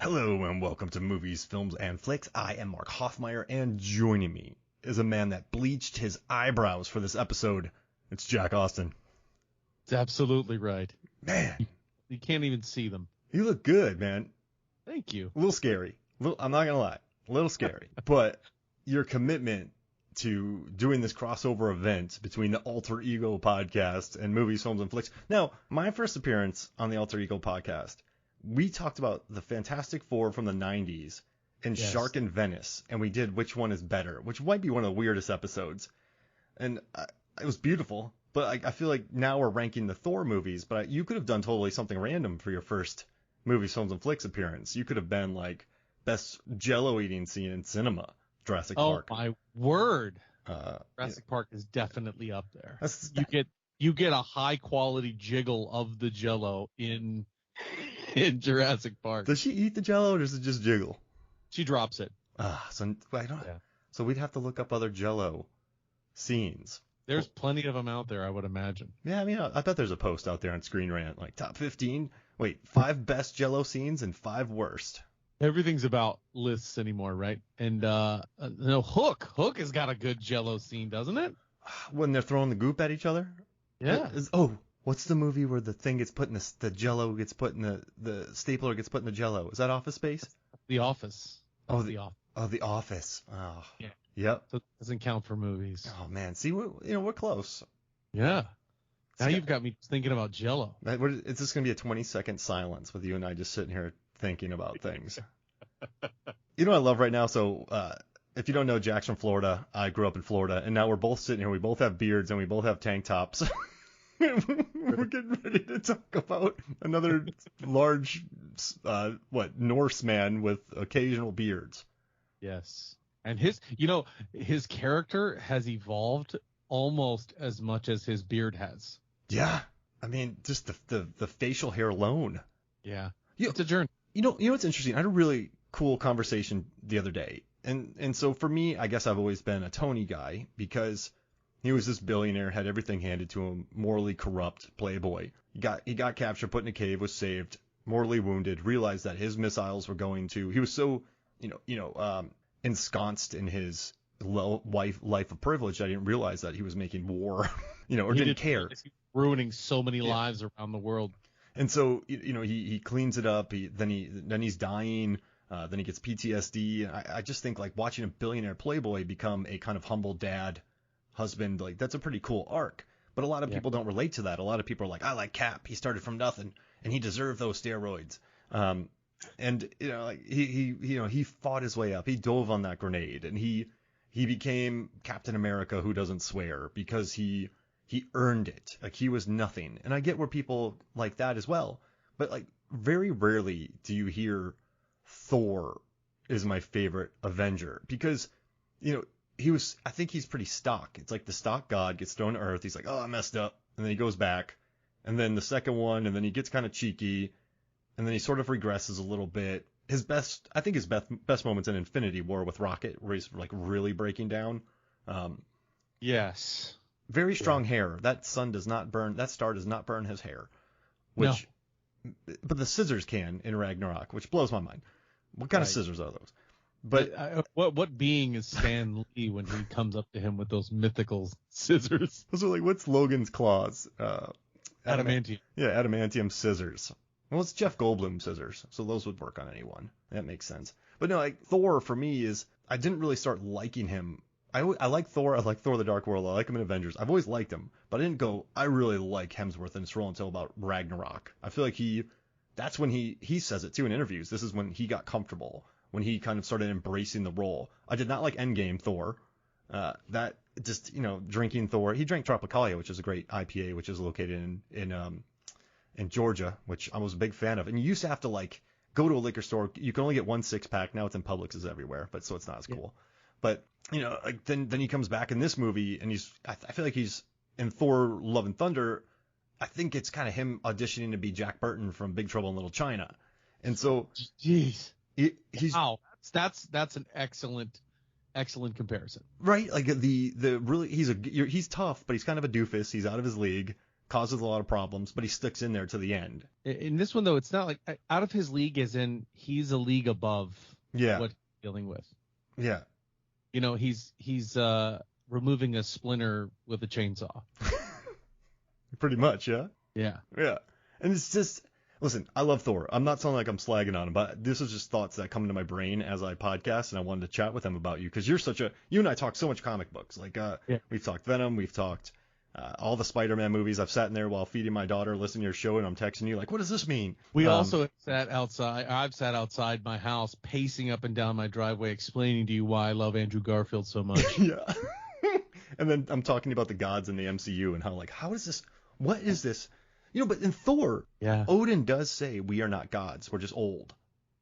Hello and welcome to Movies, Films, and Flicks. I am Mark Hoffmeyer, and joining me is a man that bleached his eyebrows for this episode. It's Jack Austin. It's absolutely right. Man. You can't even see them. You look good, man. Thank you. A little scary. I'm not going to lie. A little scary. But your commitment to doing this crossover event between the Alter Ego podcast and Movies, Films, and Flicks. Now, my first appearance on the Alter Ego podcast, we talked about the Fantastic Four from the 90s and Yes. Shark in Venice, and we did Which One is Better, which might be one of the weirdest episodes. And it was beautiful, but I feel like now we're ranking the Thor movies, but you could have done totally something random for your first Movies, Films, and Flicks appearance. You could have been like best Jello eating scene in cinema, Jurassic Park. Oh my word! Yeah. Jurassic Park is definitely up there. That's- You get a high quality jiggle of the Jello in Jurassic Park. Does she eat the Jello or does it just jiggle? She drops it. So I don't. Yeah. So we'd have to look up other Jello scenes. There's plenty of them out there, I would imagine. Yeah, I mean, I bet there's a post out there on Screen Rant, like top 15. Wait, 5 best Jello scenes and 5 worst. Everything's about lists anymore, right? And no, Hook has got a good Jello scene, doesn't it? When they're throwing the goop at each other. Yeah. What's the movie where the thing gets put in the Jello gets put in the stapler gets put in the Jello? Is that Office Space? The Office. Oh, The Office. Oh, The Office. Oh. Yeah. Yep. So it doesn't count for movies. Oh man, see, we're close. Yeah. Now It's you've got me thinking about Jello. It's just gonna be a 20-second silence with you and I just sitting here thinking about things. You know what I love right now? So if you don't know, Jack's from Florida. I grew up in Florida, and now we're both sitting here. We both have beards and we both have tank tops. We're getting ready to talk about another large, Norseman with occasional beards. Yes. And his character has evolved almost as much as his beard has. Yeah, I mean, just the facial hair alone. Yeah. You- It's a journey. You know what's interesting? I had a really cool conversation the other day, and so for me, I guess I've always been a Tony guy because he was this billionaire, had everything handed to him, morally corrupt playboy. He got captured, put in a cave, was saved, morally wounded, realized that his missiles were going to. He was so ensconced in his life of privilege that I didn't realize that he was making war, or didn't care. Ruining so many lives around the world. And so, he cleans it up. Then he's dying. Then he gets PTSD. And I just think like watching a billionaire playboy become a kind of humble dad, husband, like that's a pretty cool arc. But a lot of people don't relate to that. A lot of people are like, I like Cap. He started from nothing and he deserved those steroids. And he fought his way up. He dove on that grenade and he became Captain America who doesn't swear because he earned it. Like he was nothing. And I get where people like that as well. But like very rarely do you hear Thor is my favorite Avenger because, I think he's pretty stock. It's like the stock god gets thrown to earth. He's like, oh, I messed up. And then he goes back. And then the second one, and then he gets kind of cheeky. And then he sort of regresses a little bit. His best moments in Infinity War with Rocket, where he's like really breaking down. Yes. Very strong hair. That star does not burn his hair. But the scissors can in Ragnarok, which blows my mind. What kind of scissors are those? But what being is Stan Lee when he comes up to him with those mythical scissors? those are like, what's Logan's claws? Adamantium. Yeah, adamantium scissors. Well, it's Jeff Goldblum scissors, so those would work on anyone. That makes sense. But no, like Thor for me is I didn't really start liking him. I like Thor. I like Thor: The Dark World. I like him in Avengers. I've always liked him, but I didn't go. I really like Hemsworth in this role until about Ragnarok. I feel like that's when he says it too in interviews. This is when he got comfortable, when he kind of started embracing the role. I did not like Endgame Thor. That just drinking Thor. He drank Tropicalia, which is a great IPA, which is located in Georgia, which I was a big fan of. And you used to have to like go to a liquor store. You can only get 1 6-pack. Now it's in Publix everywhere, so it's not as cool. But like then he comes back in this movie, and I feel like he's in Thor: Love and Thunder. I think it's kind of him auditioning to be Jack Burton from Big Trouble in Little China, and so jeez, he's wow, that's an excellent comparison. Right, like the really he's tough, but he's kind of a doofus. He's out of his league. causes a lot of problems, but he sticks in there to the end. In this one, though, it's not like out of his league, as in he's a league above what he's dealing with. Yeah. He's removing a splinter with a chainsaw. Pretty much, yeah? Yeah. Yeah. And it's just, listen, I love Thor. I'm not sounding like I'm slagging on him, but this is just thoughts that come into my brain as I podcast, and I wanted to chat with him about you, because you and I talk so much comic books. Like, we've talked Venom, we've talked all the Spider-Man movies. I've sat in there while feeding my daughter, listening to your show, and I'm texting you like, what does this mean? We also sat outside. I've sat outside my house, pacing up and down my driveway, explaining to you why I love Andrew Garfield so much. Yeah. And then I'm talking about the gods in the MCU and how is this? What is this? But in Thor, Odin does say we are not gods. We're just old.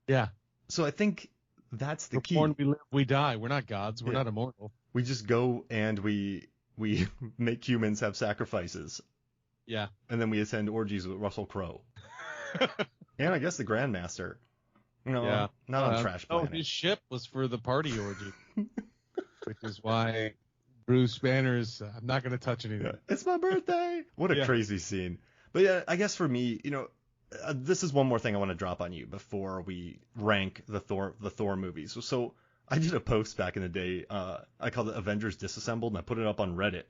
Yeah. So I think that's the key. We're born, we live, we die. We're not gods. We're not immortal. We just go and we make humans have sacrifices. Yeah. And then we attend orgies with Russell Crowe. And I guess the Grandmaster. Not on Trash Planet. His ship was for the party orgy. Which is why Bruce Banner's, I'm not going to touch anything. Yeah. It's my birthday. What a crazy scene. But yeah, I guess for me, this is one more thing I want to drop on you before we rank the Thor movies. So I did a post back in the day. I called it Avengers Disassembled, and I put it up on Reddit.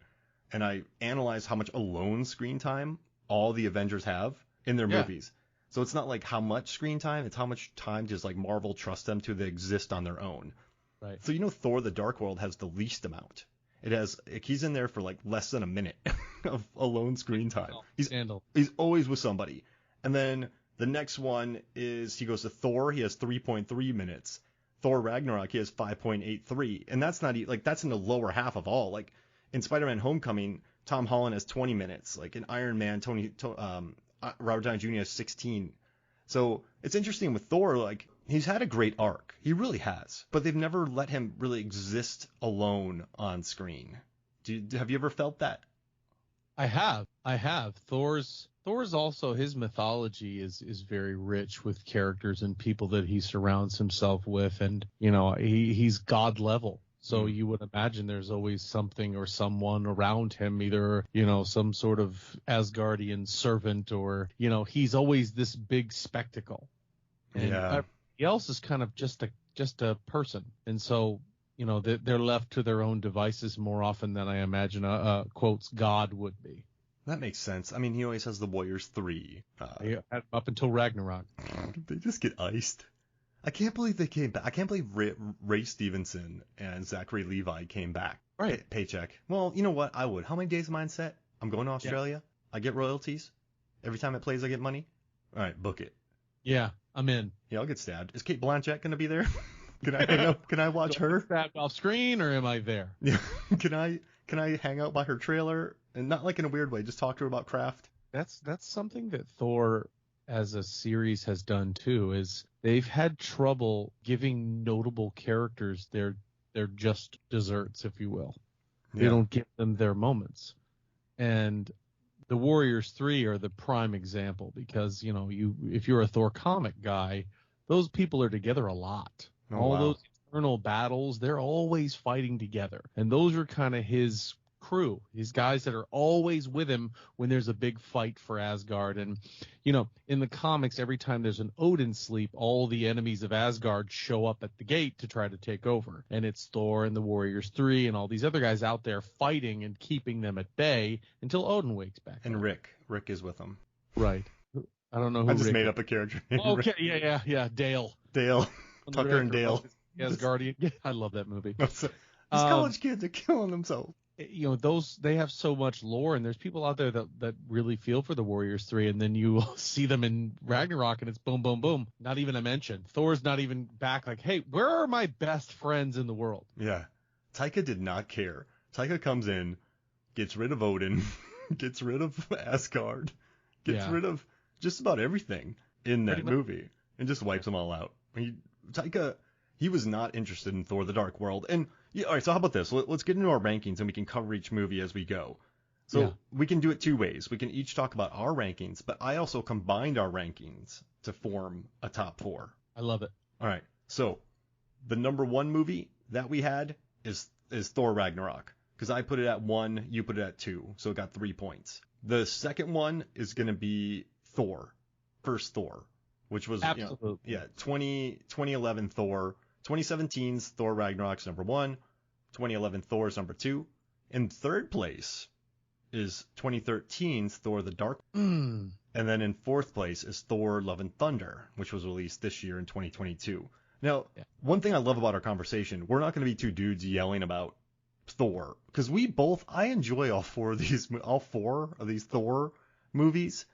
And I analyzed how much alone screen time all the Avengers have in their movies. So it's not like how much screen time, it's how much time does like Marvel trust them to exist on their own. Right. So Thor: The Dark World has the least amount. It has he's in there for like less than a minute of alone screen time. He's always with somebody. And then the next one is he goes to Thor. He has 3.3 minutes. Thor Ragnarok, he has 5.83, and that's not like that's in the lower half of all. Like in Spider-Man: Homecoming, Tom Holland has 20 minutes. Like in Iron Man, Robert Downey Jr. has 16. So it's interesting with Thor, like he's had a great arc. He really has. But they've never let him really exist alone on screen. Have you ever felt that? I have. Thor's also, his mythology is very rich with characters and people that he surrounds himself with. And, he's God level. So you would imagine there's always something or someone around him, either, some sort of Asgardian servant or, he's always this big spectacle. And everybody else is kind of just a person. And so, they're left to their own devices more often than I imagine quotes God would be. That makes sense. I mean, he always has the Warriors 3. Up until Ragnarok. They just get iced. I can't believe they came back. I can't believe Ray Stevenson and Zachary Levi came back. Right. Paycheck. Well, you know what? I would. How many days am I on set? I'm going to Australia. Yeah. I get royalties. Every time it plays, I get money. All right, book it. Yeah, I'm in. Yeah, I'll get stabbed. Is Kate Blanchett going to be there? Can I hang out? Can I watch her? Stabbed off screen, or am I there? Yeah. Can I hang out by her trailer and not like in a weird way? Just talk to her about craft. That's something that Thor as a series has done too. Is they've had trouble giving notable characters their just desserts, if you will. They don't give them their moments, and the Warriors 3 are the prime example because if you're a Thor comic guy, those people are together a lot. Those internal battles, they're always fighting together. And those are kind of his crew, these guys that are always with him when there's a big fight for Asgard. And, in the comics, every time there's an Odin sleep, all the enemies of Asgard show up at the gate to try to take over. And it's Thor and the Warriors 3 and all these other guys out there fighting and keeping them at bay until Odin wakes back. And Rick is with them. Right. I don't know who I just Rick made up a character. Okay, yeah. Dale. Tucker and Dale. Asgardian. I love that movie. These college kids are killing themselves. They have so much lore, and there's people out there that really feel for the Warriors 3, and then you see them in Ragnarok, and it's boom, boom, boom. Not even a mention. Thor's not even back like, hey, where are my best friends in the world? Yeah. Taika did not care. Taika comes in, gets rid of Odin, gets rid of Asgard, gets rid of just about everything in that movie, and just wipes them all out. Taika, he was not interested in Thor: The Dark World. And all right, so how about this? Let's get into our rankings, and we can cover each movie as we go. So we can do it two ways. We can each talk about our rankings, but I also combined our rankings to form a top 4. I love it. All right, so the number 1 movie that we had is Thor: Ragnarok, because I put it at 1, you put it at 2, so it got 3 points. The second one is going to be Thor, first Thor, which was, Absolutely. 2011 Thor, 2017's Thor Ragnarok's number 1, 2011 Thor's number 2. In third place is 2013's Thor the Dark. And then in fourth place is Thor Love and Thunder, which was released this year in 2022. Now, one thing I love about our conversation, we're not going to be two dudes yelling about Thor, because I enjoy all four of these Thor movies.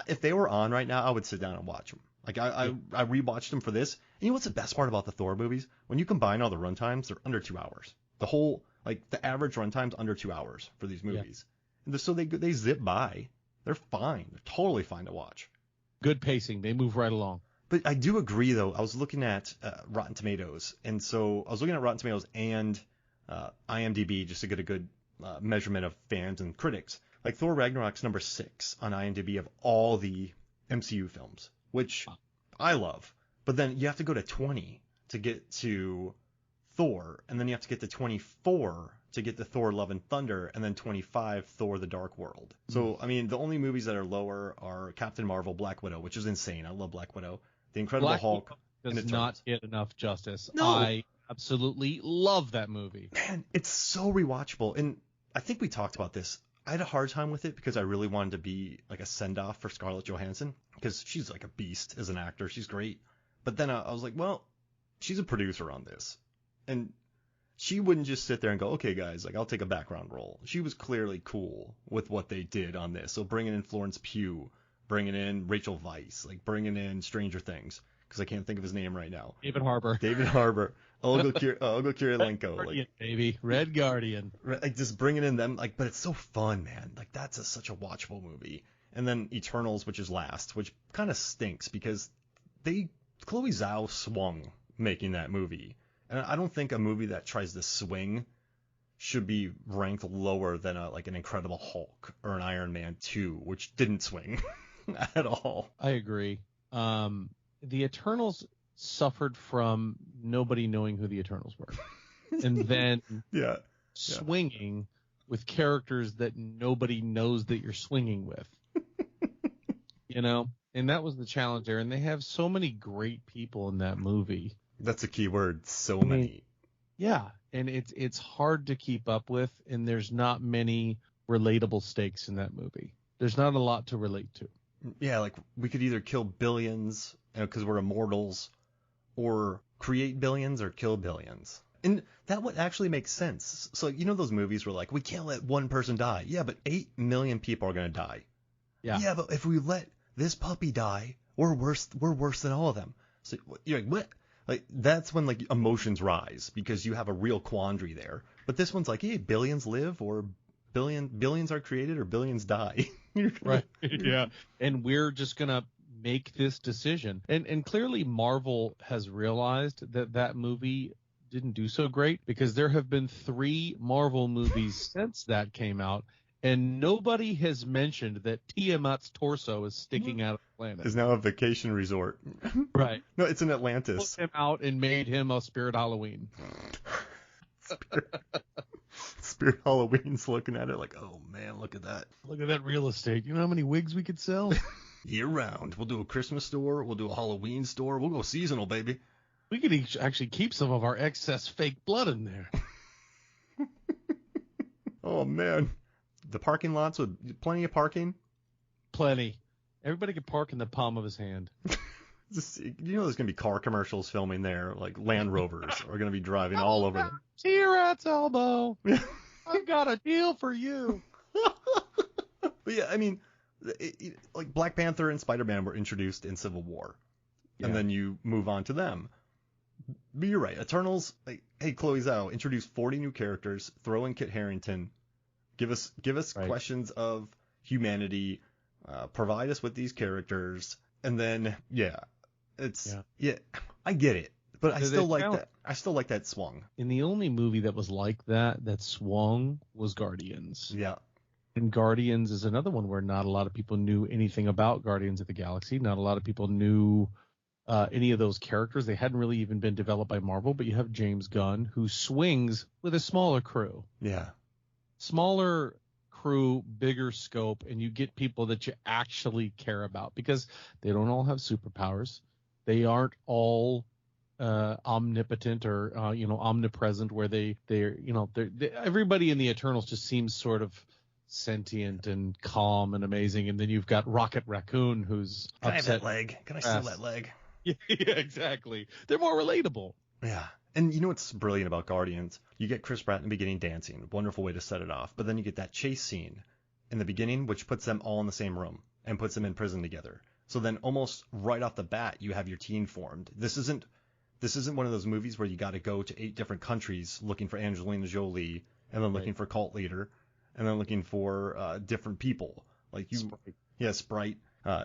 If they were on right now, I would sit down and watch them. Like I rewatched them for this. And you know what's the best part about the Thor movies? When you combine all the runtimes, they're under 2 hours. The average runtime's under 2 hours for these movies. And so they zip by. They're fine. They're totally fine to watch. Good pacing. They move right along. But I do agree, though. I was looking at Rotten Tomatoes, and so I was looking at Rotten Tomatoes and IMDb just to get a good measurement of fans and critics. Like Thor Ragnarok's number 6 on IMDb of all the MCU films, which I love. But then you have to go to 20 to get to Thor, and then you have to get to 24 to get to Thor Love and Thunder, and then 25 Thor the Dark World. So, I mean, the only movies that are lower are Captain Marvel, Black Widow, which is insane. I love Black Widow. The Incredible Hulk. Does not get enough justice. No. I absolutely love that movie. Man, it's so rewatchable. And I think we talked about this. I had a hard time with it because I really wanted to be like a send-off for Scarlett Johansson, because she's like a beast as an actor. She's great. But then I was like, well, she's a producer on this. And she wouldn't just sit there and go, okay, guys, like I'll take a background role. She was clearly cool with what they did on this. So bringing in Florence Pugh, bringing in Rachel Weisz, like bringing in Stranger Things, because I can't think of his name right now. David Harbour, Olga Kurylenko, Guardian, baby, Red Guardian. Like just bringing in them, like, but it's so fun, man. Like that's such a watchable movie. And then Eternals, which is last, which kind of stinks because Chloe Zhao swung making that movie. And I don't think a movie that tries to swing should be ranked lower than an Incredible Hulk or an Iron Man 2, which didn't swing at all. I agree. The Eternals suffered from nobody knowing who the Eternals were. And then swinging with characters that nobody knows that you're swinging with. And that was the challenge there. And they have so many great people in that movie. That's a key word. So many. Yeah, and it's hard to keep up with, and there's not many relatable stakes in that movie. There's not a lot to relate to. Yeah, like we could either kill billions because we're immortals, or create billions or kill billions. And that would actually make sense. So those movies where like we can't let one person die. Yeah, but 8 million people are gonna die. Yeah, but if we let this puppy die, we're worse than all of them. So you're like, what? Like that's when like emotions rise because you have a real quandary there. But this one's like, hey, billions live or billions are created or billions die. Right. Yeah. And we're just gonna make this decision. And clearly Marvel has realized that movie didn't do so great, because there have been 3 Marvel movies since that came out, and nobody has mentioned that Tiamat's torso is sticking out of the planet. It's now a vacation resort. Right. No, it's in Atlantis. Put him out and made him a Spirit Halloween. Spirit Halloween's looking at it like, oh man, look at that. Look at that real estate. You know how many wigs we could sell? Year round. We'll do a Christmas store. We'll do a Halloween store. We'll go seasonal, baby. We could actually keep some of our excess fake blood in there. Oh man. The parking lots with plenty of parking? Plenty. Everybody could park in the palm of his hand. There's going to be car commercials filming there, like Land Rovers are going to be driving all over them. T-Rat's elbow. I've got a deal for you. But yeah, I mean, like Black Panther and Spider-Man were introduced in Civil War. Yeah. And then you move on to them. But you're right. Eternals, like, hey, Chloe Zhao, introduce 40 new characters, throw in Kit Harington. Give us right. Questions of humanity, provide us with these characters, and then I get it, but I still like that. I still like that swung. And the only movie that was like that swung was Guardians. Yeah. And Guardians is another one where not a lot of people knew anything about Guardians of the Galaxy. Not a lot of people knew any of those characters. They hadn't really even been developed by Marvel, but you have James Gunn, who swings with a smaller crew. Yeah. Smaller crew, bigger scope, and you get people that you actually care about, because they don't all have superpowers. They aren't all omnipotent or omnipresent, where they're everybody in the Eternals just seems sort of sentient and calm and amazing, and then you've got Rocket Raccoon, who's Can I have upset. that leg? Can I steal that leg? Yeah, exactly. They're more relatable. Yeah. And you know what's brilliant about Guardians? You get Chris Pratt in the beginning dancing, wonderful way to set it off. But then you get that chase scene in the beginning, which puts them all in the same room and puts them in prison together. So then almost right off the bat, you have your team formed. This isn't one of those movies where you got to go to 8 different countries looking for Angelina Jolie and then looking for cult leader and then looking for different people. Like you, Sprite. Yeah, Sprite.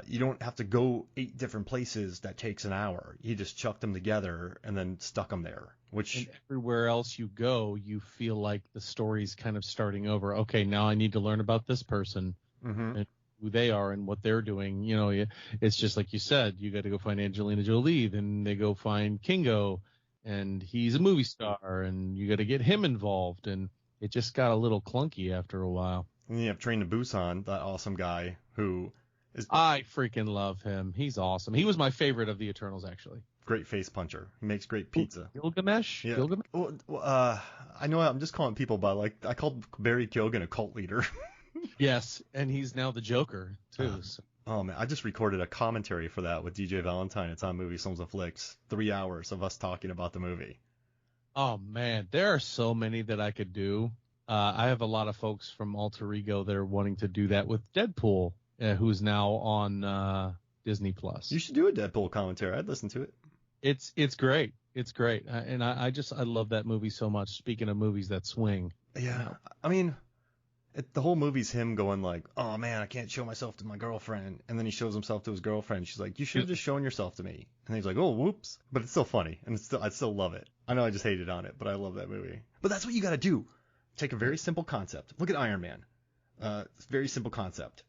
You don't have to go 8 different places. That takes an hour. You just chucked them together and then stuck them there. And everywhere else you go, you feel like the story's kind of starting over. Okay, now I need to learn about this person and who they are and what they're doing. It's just like you said, you got to go find Angelina Jolie, then they go find Kingo, and he's a movie star, and you got to get him involved, and it just got a little clunky after a while. And you have Train to Busan, that awesome guy who is... I freaking love him. He's awesome. He was my favorite of the Eternals, actually. Great face puncher. He makes great pizza. Gilgamesh? Yeah. Gilgamesh? Well, I know I'm just calling people by, like, I called Barry Keoghan a cult leader. Yes, and he's now the Joker, too. Oh, man, I just recorded a commentary for that with DJ Valentine. It's on Movie Films and Flicks. 3 hours of us talking about the movie. Oh, man, there are so many that I could do. I have a lot of folks from Alter Ego that are wanting to do that with Deadpool, who's now on Disney+. You should do a Deadpool commentary. I'd listen to it. It's great. It's great. And I love that movie so much. Speaking of movies that swing. Yeah. I mean, the whole movie's him going like, oh, man, I can't show myself to my girlfriend. And then he shows himself to his girlfriend. She's like, you should have just shown yourself to me. And he's like, oh, whoops. But it's still funny. And I still love it. I know I just hated on it, but I love that movie. But that's what you got to do. Take a very simple concept. Look at Iron Man. It's a very simple concept.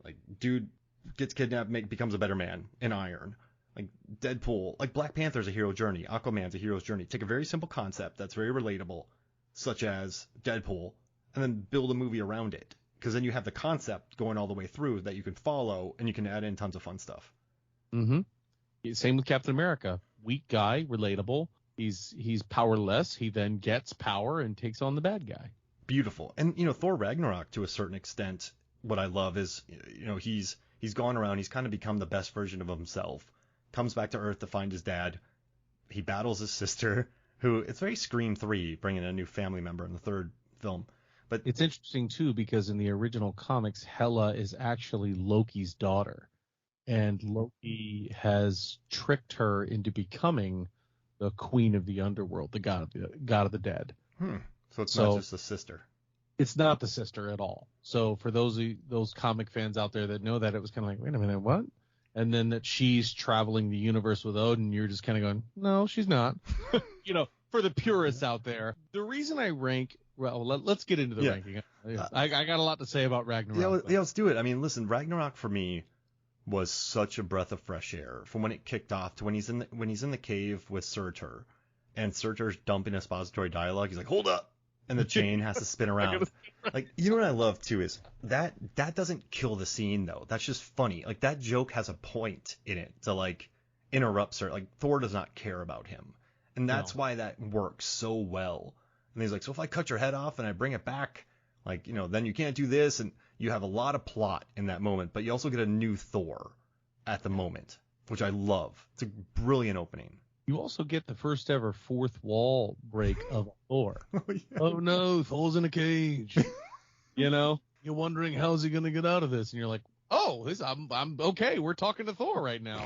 Like, dude gets kidnapped, becomes a better man in iron. Like Deadpool, like Black Panther's a hero journey, Aquaman's a hero's journey. Take a very simple concept that's very relatable, such as Deadpool, and then build a movie around it. Because then you have the concept going all the way through that you can follow, and you can add in tons of fun stuff. Mm-hmm. Same with Captain America. Weak guy, relatable. He's powerless. He then gets power and takes on the bad guy. Beautiful. And, Thor Ragnarok, to a certain extent, what I love is, he's gone around, he's kind of become the best version of himself. Comes back to Earth to find his dad. He battles his sister, who it's very Scream 3, bringing a new family member in the third film. But it's interesting too, because in the original comics, Hela is actually Loki's daughter, and Loki has tricked her into becoming the queen of the underworld, the god of the dead. So it's not just a sister. It's not the sister at all. So for those comic fans out there that know that, it was kind of like, wait a minute, what? And then that she's traveling the universe with Odin, you're just kind of going, no, she's not. For the purists out there. The reason I rank, well, let's get into the ranking. I got a lot to say about Ragnarok. Yeah, let's do it. I mean, listen, Ragnarok for me was such a breath of fresh air from when it kicked off to when he's in the cave with Surtur, and Surtur's dumping expository dialogue. He's like, hold up. And the chain has to spin around. Like, you know what I love too is that doesn't kill the scene though. That's just funny. Like, that joke has a point in it to like interrupt Surtur. Like, Thor does not care about him, and that's why that works so well. And he's like, so if I cut your head off and I bring it back, like, then you can't do this. And you have a lot of plot in that moment, but you also get a new Thor at the moment, which I love. It's a brilliant opening. You also get the first ever fourth wall break of Thor. Oh no, Thor's in a cage. You're wondering how's he gonna get out of this, and you're like, oh, I'm okay. We're talking to Thor right now.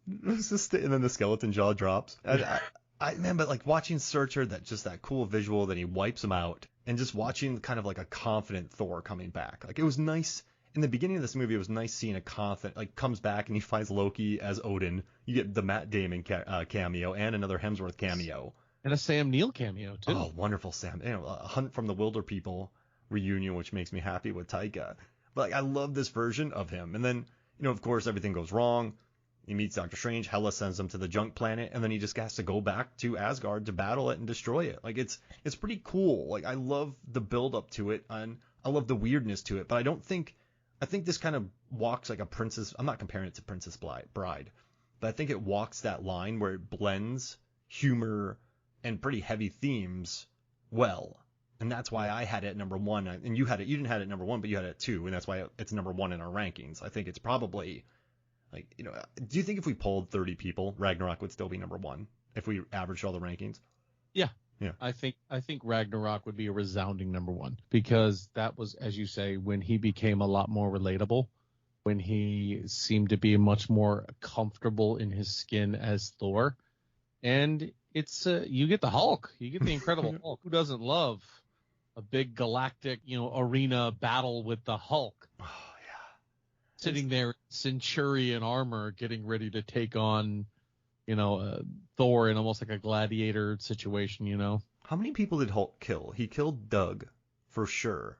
And then the skeleton jaw drops. But like watching Surtur, that cool visual that he wipes him out, and just watching kind of like a confident Thor coming back. Like, it was nice. In the beginning of this movie, it was nice seeing a confident, like, comes back and he finds Loki as Odin. You get the Matt Damon cameo and another Hemsworth cameo. And a Sam Neill cameo, too. Oh, wonderful Sam. A Hunt from the Wilder People reunion, which makes me happy with Taika. But like, I love this version of him. And then, of course, everything goes wrong. He meets Doctor Strange. Hela sends him to the junk planet, and then he just has to go back to Asgard to battle it and destroy it. Like, it's pretty cool. Like, I love the build up to it, and I love the weirdness to it, but I think this kind of walks like a princess. I'm not comparing it to Princess Bride, but I think it walks that line where it blends humor and pretty heavy themes well. And that's why I had it at number one. And you didn't have it at number one, but you had it at two. And that's why it's number one in our rankings. I think it's probably like, do you think if we polled 30 people, Ragnarok would still be number one if we averaged all the rankings? Yeah. Yeah. I think Ragnarok would be a resounding number one, because that was, as you say, when he became a lot more relatable, when he seemed to be much more comfortable in his skin as Thor. And it's you get the Hulk, you get the Incredible Hulk. Who doesn't love a big galactic, arena battle with the Hulk? Oh yeah. Sitting there, Centurion armor, getting ready to take on, Thor in almost like a gladiator situation. How many people did Hulk kill? He killed Doug, for sure.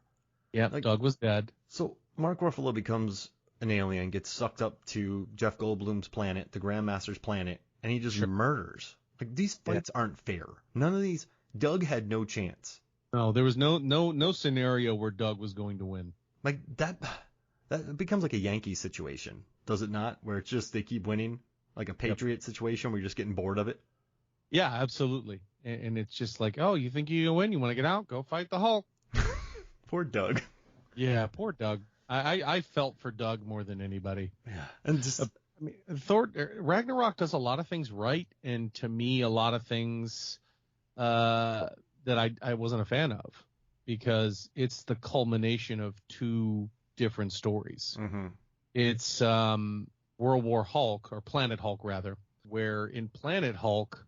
Yeah, Doug was dead. So Mark Ruffalo becomes an alien, gets sucked up to Jeff Goldblum's planet, the Grandmaster's planet, and he just murders. Like, these fights aren't fair. None of these. Doug had no chance. No, there was no scenario where Doug was going to win. Like that becomes like a Yankee situation, does it not? Where it's just they keep winning, like a Patriot situation where you're just getting bored of it. Yeah, absolutely. And it's just like, oh, you think you're gonna win? You want to get out? Go fight the Hulk. Poor Doug. Yeah, poor Doug. I felt for Doug more than anybody. Yeah, and just Thor Ragnarok does a lot of things right, and to me, a lot of things that I wasn't a fan of, because it's the culmination of two different stories. Mm-hmm. It's World War Hulk, or Planet Hulk rather, where in Planet Hulk,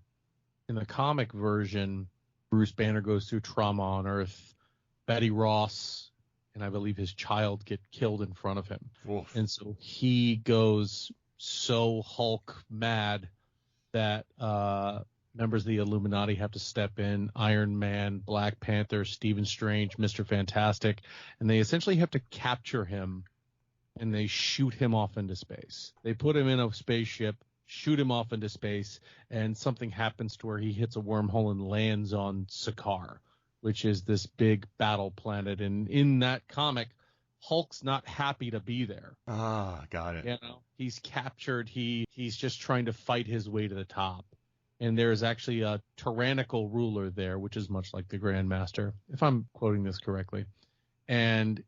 in the comic version, Bruce Banner goes through trauma on Earth. Betty Ross and I believe his child get killed in front of him. Oof. And so he goes so Hulk mad that members of the Illuminati have to step in, Iron Man, Black Panther, Stephen Strange, Mr. Fantastic, and they essentially have to capture him, and they shoot him off into space. They put him in a spaceship, shoot him off into space, and something happens to where he hits a wormhole and lands on Sakaar, which is this big battle planet. And in that comic, Hulk's not happy to be there. Ah, got it. He's captured. He's just trying to fight his way to the top. And there's actually a tyrannical ruler there, which is much like the Grandmaster, if I'm quoting this correctly. And,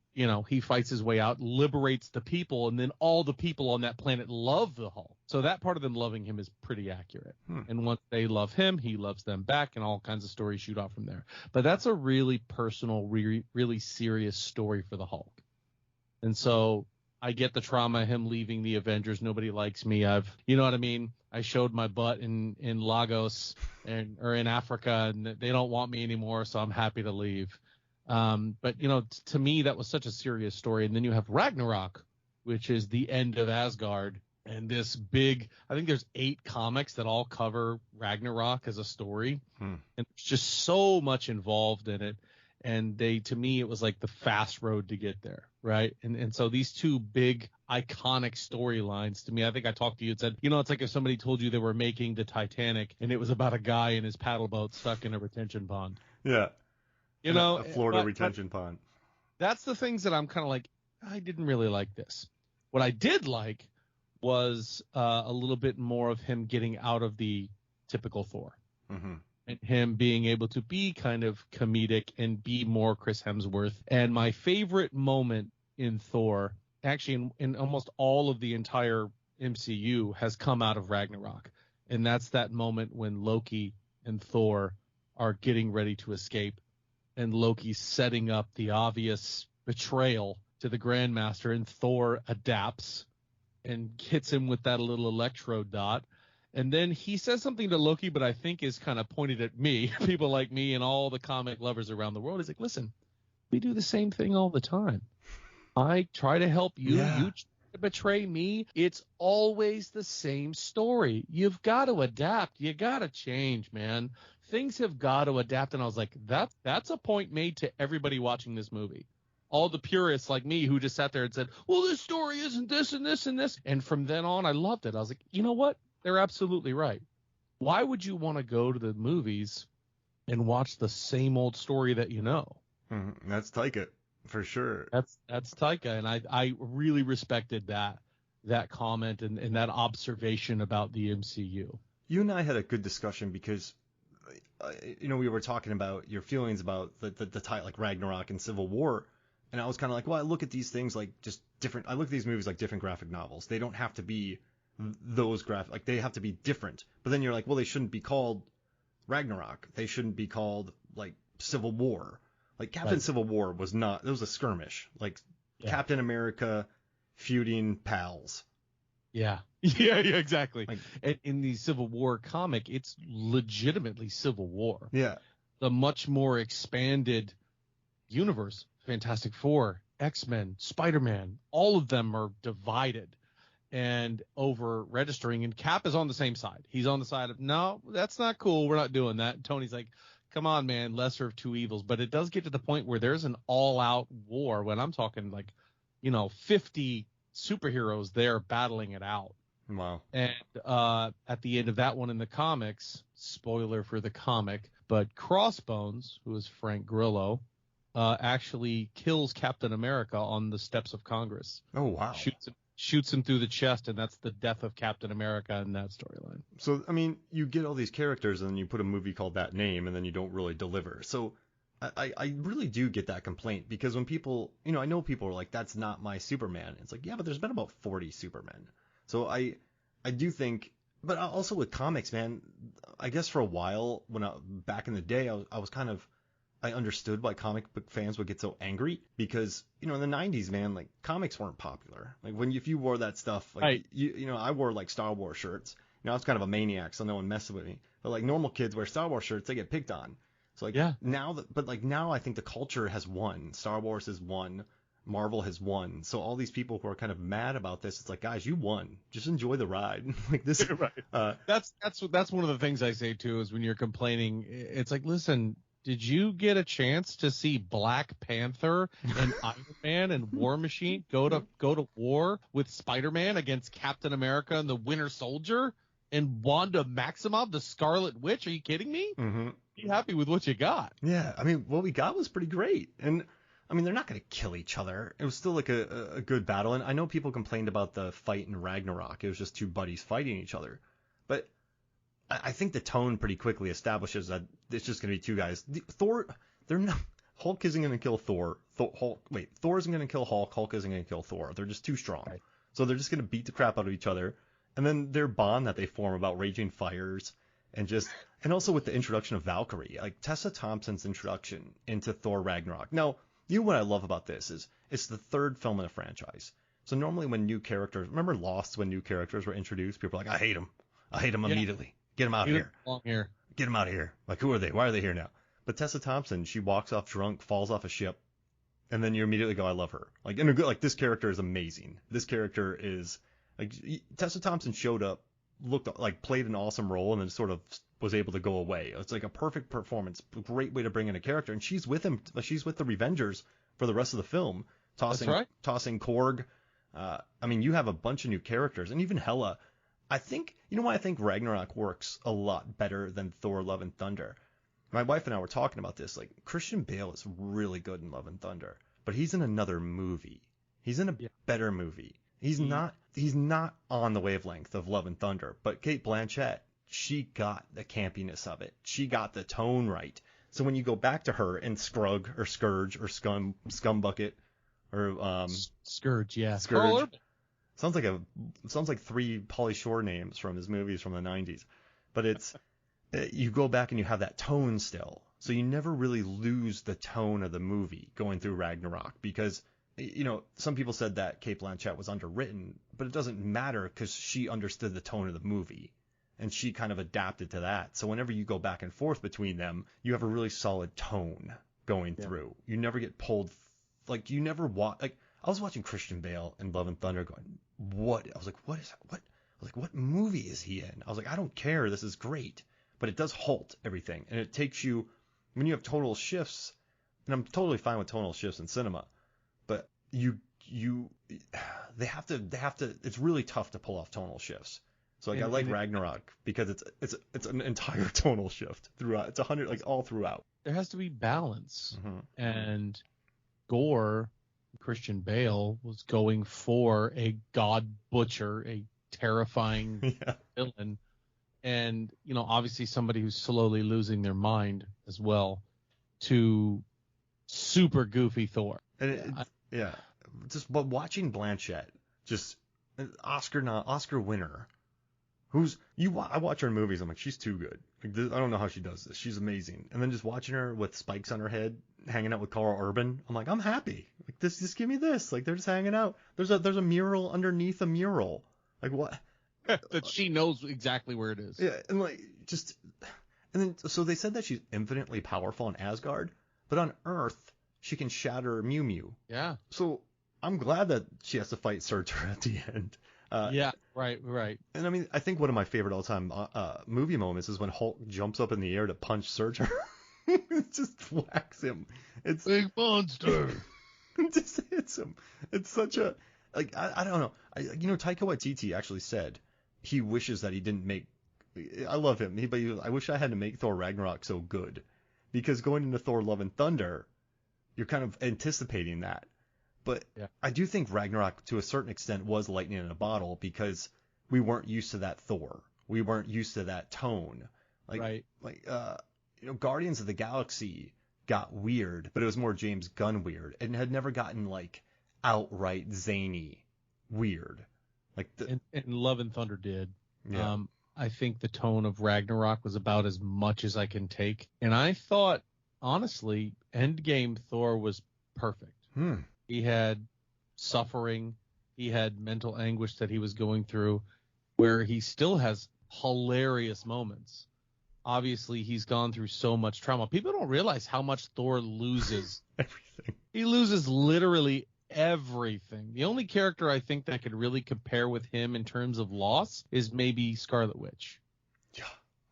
he fights his way out, liberates the people, and then all the people on that planet love the Hulk. So that part of them loving him is pretty accurate. And once they love him, he loves them back, and all kinds of stories shoot off from there. But that's a really personal, really serious story for the Hulk. And so I get the trauma of him leaving the Avengers. Nobody likes me. You know what I mean? I showed my butt in Lagos or in Africa, and they don't want me anymore, so I'm happy to leave. But to me, that was such a serious story. And then you have Ragnarok, which is the end of Asgard, and this big, I think there's 8 comics that all cover Ragnarok as a story. And there's just so much involved in it. And to me, it was like the fast road to get there, right? And so these two big iconic storylines, to me, I think I talked to you and said, it's like if somebody told you they were making the Titanic and it was about a guy in his paddle boat stuck in a retention pond. Yeah. A Florida retention pond. That's the things that I'm kind of like, I didn't really like this. What I did like was a little bit more of him getting out of the typical Thor. Mm-hmm. And him being able to be kind of comedic and be more Chris Hemsworth. And my favorite moment in Thor, actually in almost all of the entire MCU, has come out of Ragnarok. And that's that moment when Loki and Thor are getting ready to escape. And Loki's setting up the obvious betrayal to the Grandmaster, and Thor adapts and hits him with that little electrode dot. And then he says something to Loki, but I think is kind of pointed at me, people like me and all the comic lovers around the world. He's like, listen, we do the same thing all the time. I try to help you. Yeah. You try to betray me. It's always the same story. You've got to adapt. You got to change, man. Things have got to adapt. And I was like, that's a point made to everybody watching this movie. All the purists like me who just sat there and said, well, this story isn't this and this and this. And from then on, I loved it. I was like, you know what? They're absolutely right. Why would you want to go to the movies and watch the same old story that you know? That's Taika. For sure. That's Taika, and I really respected that comment and that observation about the MCU. You and I had a good discussion because, we were talking about your feelings about the title, like Ragnarok and Civil War, and I was kind of like, well, I look at these things like just different. I look at these movies like different graphic novels. They don't have to be those graphic, like they have to be different. But then you're like, well, they shouldn't be called Ragnarok. They shouldn't be called like Civil War. Like Captain Civil War was not. It was a skirmish. Like Captain America feuding pals. Yeah. Yeah, exactly. Like, and in the Civil War comic, it's legitimately Civil War. Yeah. The much more expanded universe, Fantastic Four, X-Men, Spider-Man, all of them are divided and over registering, and Cap is on the same side. He's on the side of, no, that's not cool. We're not doing that. And Tony's like, come on, man, lesser of two evils. But it does get to the point where there's an all-out war when I'm talking like, 50 superheroes there battling it out. Wow. And at the end of that one in the comics, spoiler for the comic, but Crossbones, who is Frank Grillo, actually kills Captain America on the steps of Congress. Oh, wow. Shoots him through the chest, and that's the death of Captain America in that storyline. So, I mean, you get all these characters, and then you put a movie called that name, and then you don't really deliver. So I really do get that complaint, because when people, I know people are like, that's not my Superman. It's like, yeah, but there's been about 40 Supermen. So I do think, but also with comics, man, I guess for a while, back in the day, I was kind of, I understood why comic book fans would get so angry, because, in the 90s, man, like comics weren't popular. Like if you wore that stuff, like, right. I wore like Star Wars shirts. I was kind of a maniac, so no one messed with me. But like normal kids wear Star Wars shirts, they get picked on. So like now I think the culture has won. Star Wars has won. Marvel has won. So all these people who are kind of mad about this, it's like, guys, you won. Just enjoy the ride. Like this. Right. That's one of the things I say too, is when you're complaining, it's like, listen, did you get a chance to see Black Panther and Iron Man and War Machine go to war with Spider-Man against Captain America and the Winter Soldier and Wanda Maximoff, the Scarlet Witch? Are you kidding me? Mm-hmm. Be happy with what you got. Yeah, I mean, what we got was pretty great. And I mean, they're not going to kill each other. It was still like a good battle. And I know people complained about the fight in Ragnarok. It was just two buddies fighting each other. But I think the tone pretty quickly establishes that it's just going to be two guys. Hulk isn't going to kill Thor. Thor isn't going to kill Hulk. Hulk isn't going to kill Thor. They're just too strong. Right. So they're just going to beat the crap out of each other. And then their bond that they form about raging fires and also with the introduction of Valkyrie, like Tessa Thompson's introduction into Thor Ragnarok. Now, what I love about this is it's the third film in a franchise. So normally when new characters, remember Lost, when new characters were introduced, people were like, I hate them immediately. Get them out here. Get them out of here. Like, who are they? Why are they here now? But Tessa Thompson, she walks off drunk, falls off a ship, and then you immediately go, I love her. Like, in a good, like, this character is amazing. This character is, like, Tessa Thompson showed up, looked like, played an awesome role, and then sort of was able to go away. It's like a perfect performance, great way to bring in a character, and she's with him. She's with the Revengers for the rest of the film, tossing Korg. I mean, you have a bunch of new characters, and even Hela. I think, why I think Ragnarok works a lot better than Thor: Love and Thunder? My wife and I were talking about this. Like, Christian Bale is really good in Love and Thunder, but he's in another movie. He's in a better movie. He's not on the wavelength of Love and Thunder, but Cate Blanchett, she got the campiness of it. She got the tone right. So when you go back to her in Scourge or Scumbucket or Scourge, yeah. Scourge. Sounds like three Pauly Shore names from his movies from the 90s. But it's you go back and you have that tone still. So you never really lose the tone of the movie going through Ragnarok, because some people said that Cate Blanchett was underwritten, but it doesn't matter because she understood the tone of the movie and she kind of adapted to that. So whenever you go back and forth between them, you have a really solid tone going through. You never get pulled, like you never watch, like I was watching Christian Bale in Love and Thunder going, what? I was like, what is that? What? I was like, what movie is he in? I was like, I don't care. This is great. But it does halt everything. And it takes you, when you have tonal shifts, and I'm totally fine with tonal shifts in cinema, but they have to, it's really tough to pull off tonal shifts. So like I like Ragnarok because it's an entire tonal shift throughout. It's 100, like all throughout. There has to be balance. Mm-hmm. And Gore, Christian Bale, was going for a god butcher, a terrifying villain, and obviously somebody who's slowly losing their mind as well, to super goofy Thor. And but watching Blanchett, just an Oscar winner, I watch her in movies, I'm like, she's too good. Like, I don't know how she does this. She's amazing. And then just watching her with spikes on her head, hanging out with Carl Urban, I'm like, I'm happy. Like, just give me this. Like, they're just hanging out. There's a mural underneath a mural. Like, what? That she knows exactly where it is. Yeah, and then so they said that she's infinitely powerful in Asgard, but on Earth she can shatter Mew Mew. Yeah. So I'm glad that she has to fight Surtur at the end. Yeah, right. And I mean, I think one of my favorite all-time movie moments is when Hulk jumps up in the air to punch Surtur. It just whacks him. It's big monster. It just hits him. It's such a I don't know. Taika Waititi actually said he wishes that he didn't make. I love him. I wish I had to make Thor Ragnarok so good, because going into Thor Love and Thunder, you're kind of anticipating that. But yeah. I do think Ragnarok, to a certain extent, was lightning in a bottle, because we weren't used to that Thor. We weren't used to that tone. Guardians of the Galaxy got weird, but it was more James Gunn weird, and had never gotten outright zany weird. And Love and Thunder did. Yeah. I think the tone of Ragnarok was about as much as I can take. And I thought, honestly, Endgame Thor was perfect. He had suffering. He had mental anguish that he was going through, where he still has hilarious moments. Obviously, he's gone through so much trauma. People don't realize how much Thor loses. Everything. He loses literally everything. The only character I think that could really compare with him in terms of loss is maybe Scarlet Witch. Yeah,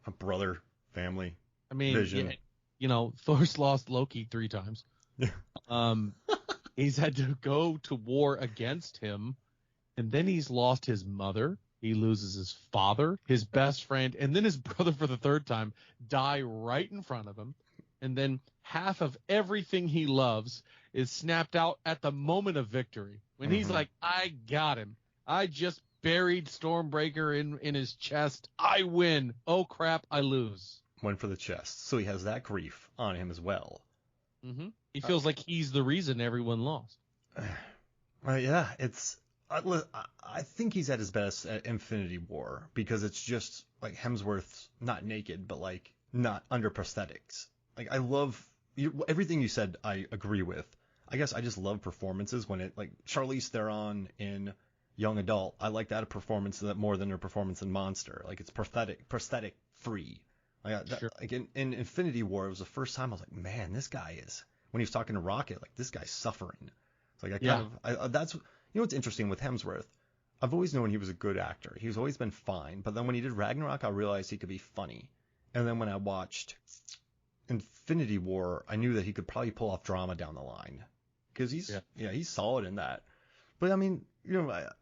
a brother, family, I mean, vision. Yeah, Thor's lost Loki 3 times. Yeah. He's had to go to war against him, and then he's lost his mother. He loses his father, his best friend, and then his brother for the 3rd time die right in front of him. And then half of everything he loves is snapped out at the moment of victory, when he's like, I got him. I just buried Stormbreaker in his chest. I win. Oh, crap, I lose. Went for the chest. So he has that grief on him as well. Mm-hmm. He feels like he's the reason everyone lost. Yeah, it's... I think he's at his best at Infinity War, because it's just Hemsworth's not naked, but not under prosthetics. I love everything you said. I agree with. I guess I just love performances when it Charlize Theron in Young Adult. I like that performance more than her performance in Monster. It's prosthetic free. Sure. In Infinity War, it was the first time I was like, man, this guy is, when he was talking to Rocket, this guy's suffering. It's that's. What's interesting with Hemsworth, I've always known he was a good actor. He's always been fine. But then when he did Ragnarok, I realized he could be funny. And then when I watched Infinity War, I knew that he could probably pull off drama down the line. Because he's solid in that. But I mean,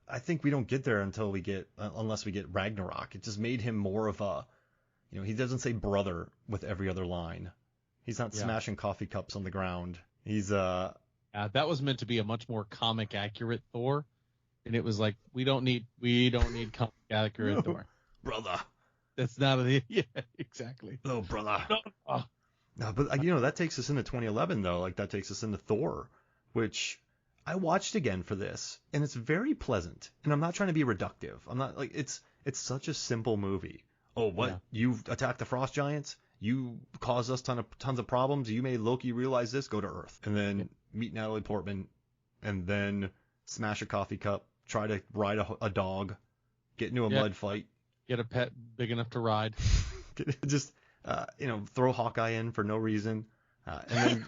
I think we don't get there until unless we get Ragnarok. It just made him more of a, he doesn't say brother with every other line. He's not smashing coffee cups on the ground. He's that was meant to be a much more comic accurate Thor, and it was like, we don't need comic accurate Thor, brother. That's not exactly. Oh, brother. No, but that takes us into 2011 though. That takes us into Thor, which I watched again for this, and it's very pleasant. And I'm not trying to be reductive. I'm not it's such a simple movie. Oh, what? Yeah. You attacked the frost giants? You caused us tons of problems. You made Loki realize this. Go to Earth, and then meet Natalie Portman, and then smash a coffee cup. Try to ride a dog. Get into a mud fight. Get a pet big enough to ride. Just throw Hawkeye in for no reason, and then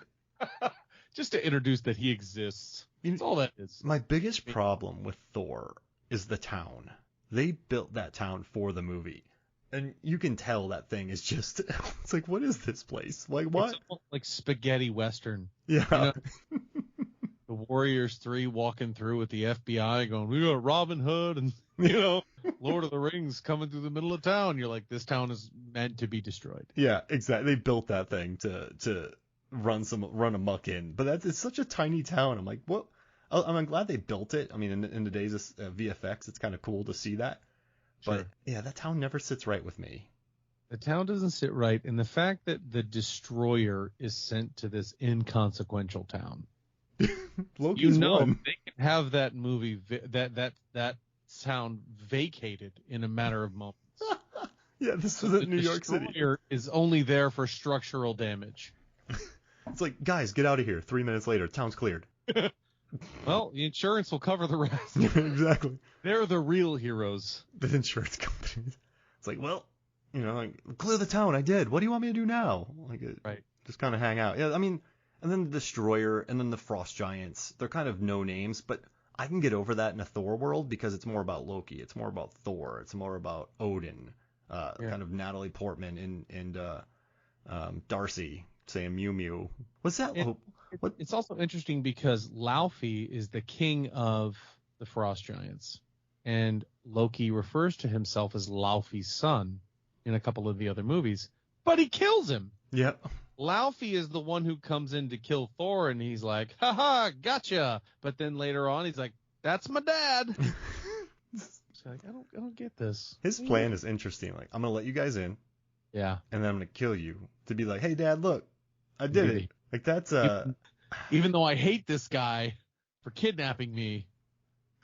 just to introduce that he exists. That's all that is. My biggest problem with Thor is the town. They built that town for the movie. And you can tell that thing is just, it's like, what is this place? What? It's like spaghetti Western. Yeah. The Warriors 3 walking through with the FBI going, we got Robin Hood and, Lord of the Rings coming through the middle of town. You're like, this town is meant to be destroyed. Yeah, exactly. They built that thing to run amok in. But it's such a tiny town. I'm like, what? I'm glad they built it. I mean, in the days of VFX, it's kind of cool to see that. Sure. But yeah, that town never sits right with me. The town doesn't sit right, and the fact that the destroyer is sent to this inconsequential town. Loki's won. They can have that movie, that sound vacated in a matter of moments. Yeah, this was in New York City. The destroyer is only there for structural damage. It's like, guys, get out of here. 3 minutes later, town's cleared. Well, the insurance will cover the rest. Exactly. They're the real heroes. The insurance companies. It's like, well, like, clear the town. I did. What do you want me to do now? Like, right. Just kind of hang out. Yeah, I mean, and then the Destroyer and then the Frost Giants. They're kind of no names, but I can get over that in a Thor world because it's more about Loki. It's more about Thor. It's more about Odin. Kind of Natalie Portman and Darcy saying Mew Mew. What's that? It's also interesting because Laufey is the king of the Frost Giants, and Loki refers to himself as Laufey's son in a couple of the other movies, but he kills him. Yep. Laufey is the one who comes in to kill Thor, and he's like, "Ha, gotcha!" But then later on, he's like, "That's my dad." It's like, I don't get this. His plan is interesting. Like, I'm gonna let you guys in. Yeah. And then I'm gonna kill you to be like, "Hey, Dad, look, I did it." Like that's Even though I hate this guy for kidnapping me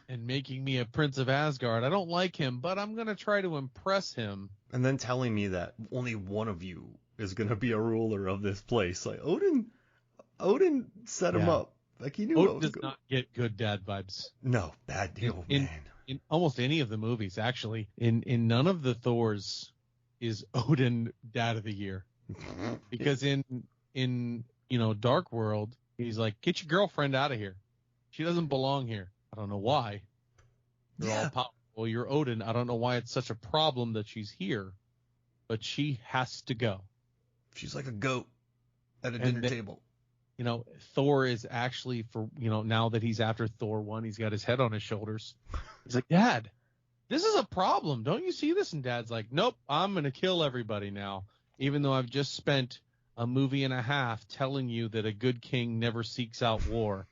and making me a prince of Asgard, I don't like him, but I'm gonna try to impress him. And then telling me that only one of you is gonna be a ruler of this place. Like Odin set him up. Like he knew. Odin does not get good dad vibes. No, bad deal, man. In almost any of the movies, actually, in none of the Thors is Odin dad of the year, because in Dark World, he's like, get your girlfriend out of here. She doesn't belong here. I don't know why. You're all powerful. You're Odin. I don't know why it's such a problem that she's here, but she has to go. She's like a goat at a dinner table. Thor is actually now that he's after Thor 1, he's got his head on his shoulders. He's like, Dad, this is a problem. Don't you see this? And Dad's like, nope, I'm going to kill everybody now, even though I've just spent a movie and a half telling you that a good king never seeks out war.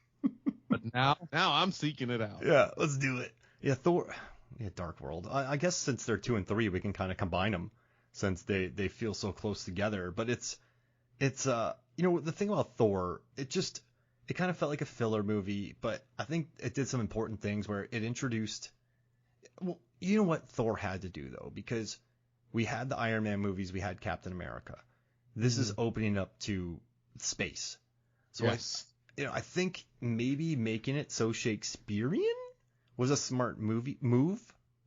But now I'm seeking it out. Yeah, let's do it. Yeah, Thor. Yeah, Dark World. I guess since they're 2 and 3, we can kind of combine them since they feel so close together. But it's the thing about Thor, it kind of felt like a filler movie, but I think it did some important things where it introduced. Well, you know what Thor had to do though, because we had the Iron Man movies, we had Captain America. This is opening up to space. So yes. I think maybe making it so Shakespearean was a smart move.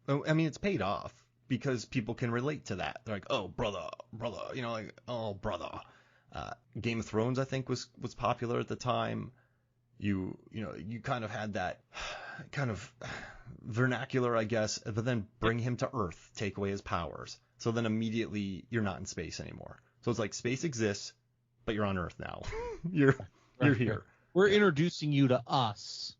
I mean, it's paid off because people can relate to that. They're like, oh, brother, like, oh, brother. Game of Thrones, I think, was popular at the time. You kind of had that kind of vernacular, I guess, but then bring him to Earth, take away his powers. So then immediately you're not in space anymore. So it's like space exists, but you're on Earth now. you're here. We're introducing you to us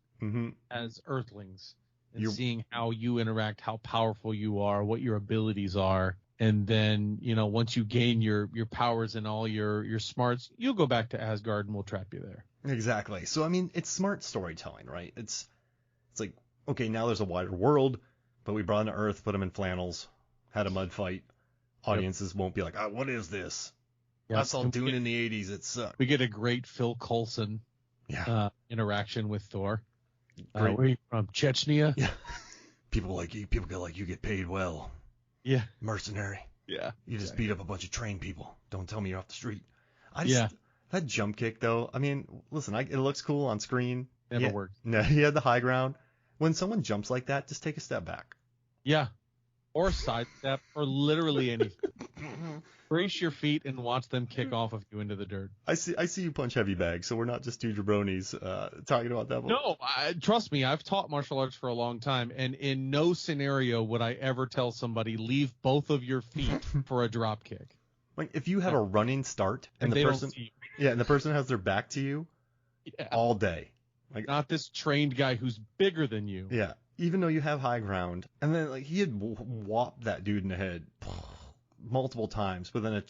as Earthlings and seeing how you interact, how powerful you are, what your abilities are. And then, once you gain your powers and all your smarts, you'll go back to Asgard and we'll trap you there. Exactly. So, I mean, it's smart storytelling, right? It's like, okay, now there's a wider world, but we brought him to Earth, put him in flannels, had a mud fight. Audiences won't be like, what is this? Yep. I saw Dune in the 80s. It sucked. We get a great Phil Coulson interaction with Thor. Where are you from? Chechnya? Yeah. People like you get paid well. Yeah. Mercenary. Yeah. You just beat up a bunch of trained people. Don't tell me you're off the street. That jump kick, though, I mean, listen, it looks cool on screen. Never worked. No, he had the high ground. When someone jumps like that, just take a step back. Yeah. Or sidestep, or literally anything. Brace your feet and watch them kick off of you into the dirt. I see you punch heavy bags, so we're not just two jabronis talking about that. No, trust me, I've taught martial arts for a long time, and in no scenario would I ever tell somebody leave both of your feet for a drop kick. Like if you have a running start and the person has their back to you all day. Like not this trained guy who's bigger than you. Yeah. Even though you have high ground. And then like he had whopped that dude in the head multiple times, but then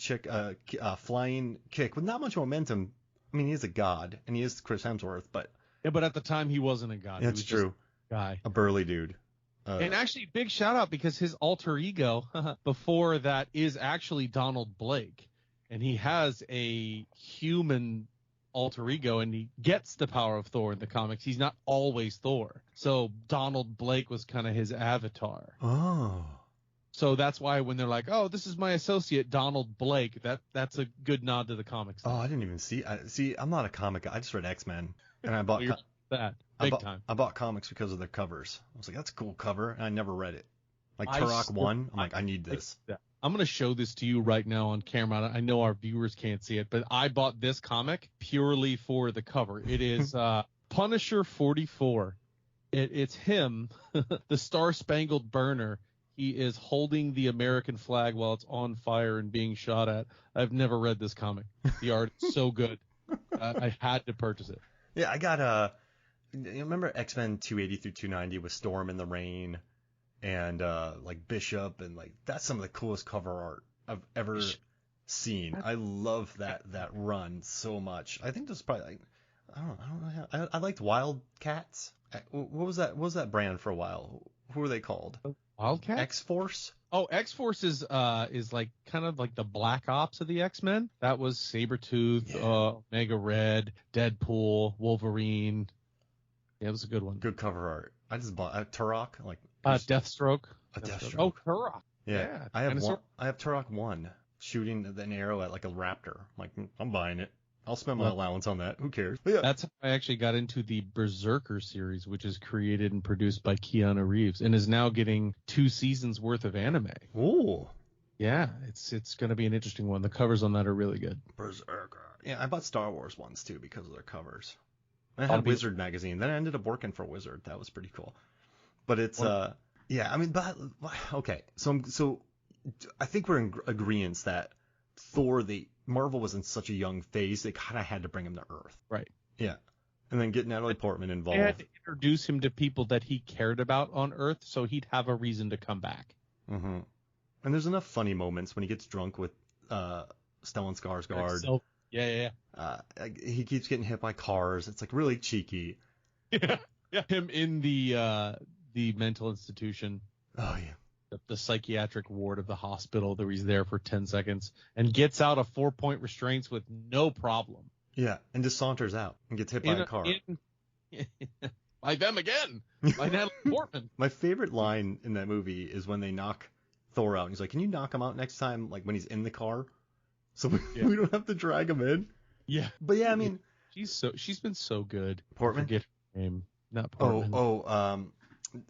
a flying kick with not much momentum I mean, he is a god, and he is Chris Hemsworth, but Yeah, but at the time he wasn't a god. that's He was true. Just a guy. A burly dude. And actually, big shout out because his alter ego before that is actually Donald Blake, and he has a human alter ego, and he gets the power of Thor in the comics. He's not always Thor, so Donald Blake was kind of his avatar. Oh. So that's why when they're like, "Oh, this is my associate Donald Blake," that's a good nod to the comics. Oh, I didn't even see. I'm not a comic guy. I just read X-Men, and I bought that time. I bought comics because of their covers. I was like, that's a cool cover, and I never read it. Like I Turok still- 1, I'm like, I need this. I'm going to show this to you right now on camera. I know our viewers can't see it, but I bought this comic purely for the cover. It is Punisher 44. It's him, the Star-Spangled Burner. He is holding the American flag while it's on fire and being shot at. I've never read this comic. The art is so good. I had to purchase it. Yeah, I got you remember X-Men 280 through 290 with Storm in the Rain and like Bishop, and like that's some of the coolest cover art I've ever seen. I love that run so much. I think there's probably like I don't know. I liked Wildcats. What was that brand for a while? Who were they called? Wildcat? X-Force? Oh, X-Force is like kind of like the Black Ops of the X-Men. That was Sabretooth, Omega Red, Deadpool, Wolverine. Yeah, it was a good one. Good cover art. I just bought Turok, like Deathstroke. Deathstroke. Oh, Turok. Yeah. I have Turok 1 shooting an arrow at like a raptor. I'm like, I'm buying it. I'll spend my allowance on that. Who cares? But yeah. That's how I actually got into the Berserker series, which is created and produced by Keanu Reeves and is now getting 2 seasons worth of anime. Ooh. Yeah, it's going to be an interesting one. The covers on that are really good. Berserker. Yeah, I bought Star Wars ones too because of their covers. I had Wizard magazine. Then I ended up working for Wizard. That was pretty cool. But it's yeah, I mean, but okay. So I think we're in agreement that Thor, Marvel was in such a young phase, they kind of had to bring him to Earth. Right. Yeah. And then get Natalie Portman involved. They had to introduce him to people that he cared about on Earth so he'd have a reason to come back. Mm-hmm. And there's enough funny moments when he gets drunk with Stellan Skarsgård. Yeah. He keeps getting hit by cars. It's like really cheeky. Yeah. Him in the mental institution. Oh, yeah. The psychiatric ward of the hospital, that he's there for 10 seconds and gets out of 4-point restraints with no problem. Yeah, and just saunters out and gets hit by a car. By them again. By Natalie Portman. My favorite line in that movie is when they knock Thor out. And he's like, can you knock him out next time, like when he's in the car? So we don't have to drag him in? Yeah. But yeah, I mean. She's been so good. Portman? I forget her name. Not Portman. Darcy.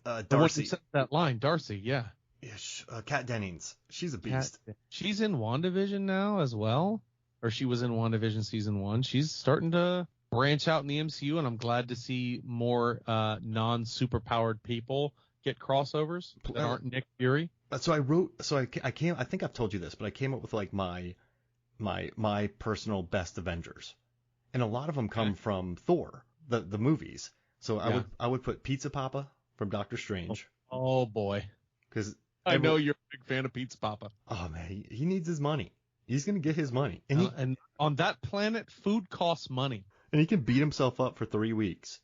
The one who said that line, Darcy, yeah. Yeah, Kat Dennings. She's a beast. She's in WandaVision now as well. Or she was in WandaVision season 1. She's starting to branch out in the MCU, and I'm glad to see more non-superpowered people get crossovers that aren't Nick Fury. So I think I've told you this, but I came up with like my personal best Avengers. And a lot of them come from Thor, the movies. So I would put Pizza Papa from Doctor Strange. Oh boy. Because I know you're a big fan of Pizza Papa. Oh man, he needs his money. He's gonna get his money, and on that planet, food costs money. And he can beat himself up for 3 weeks.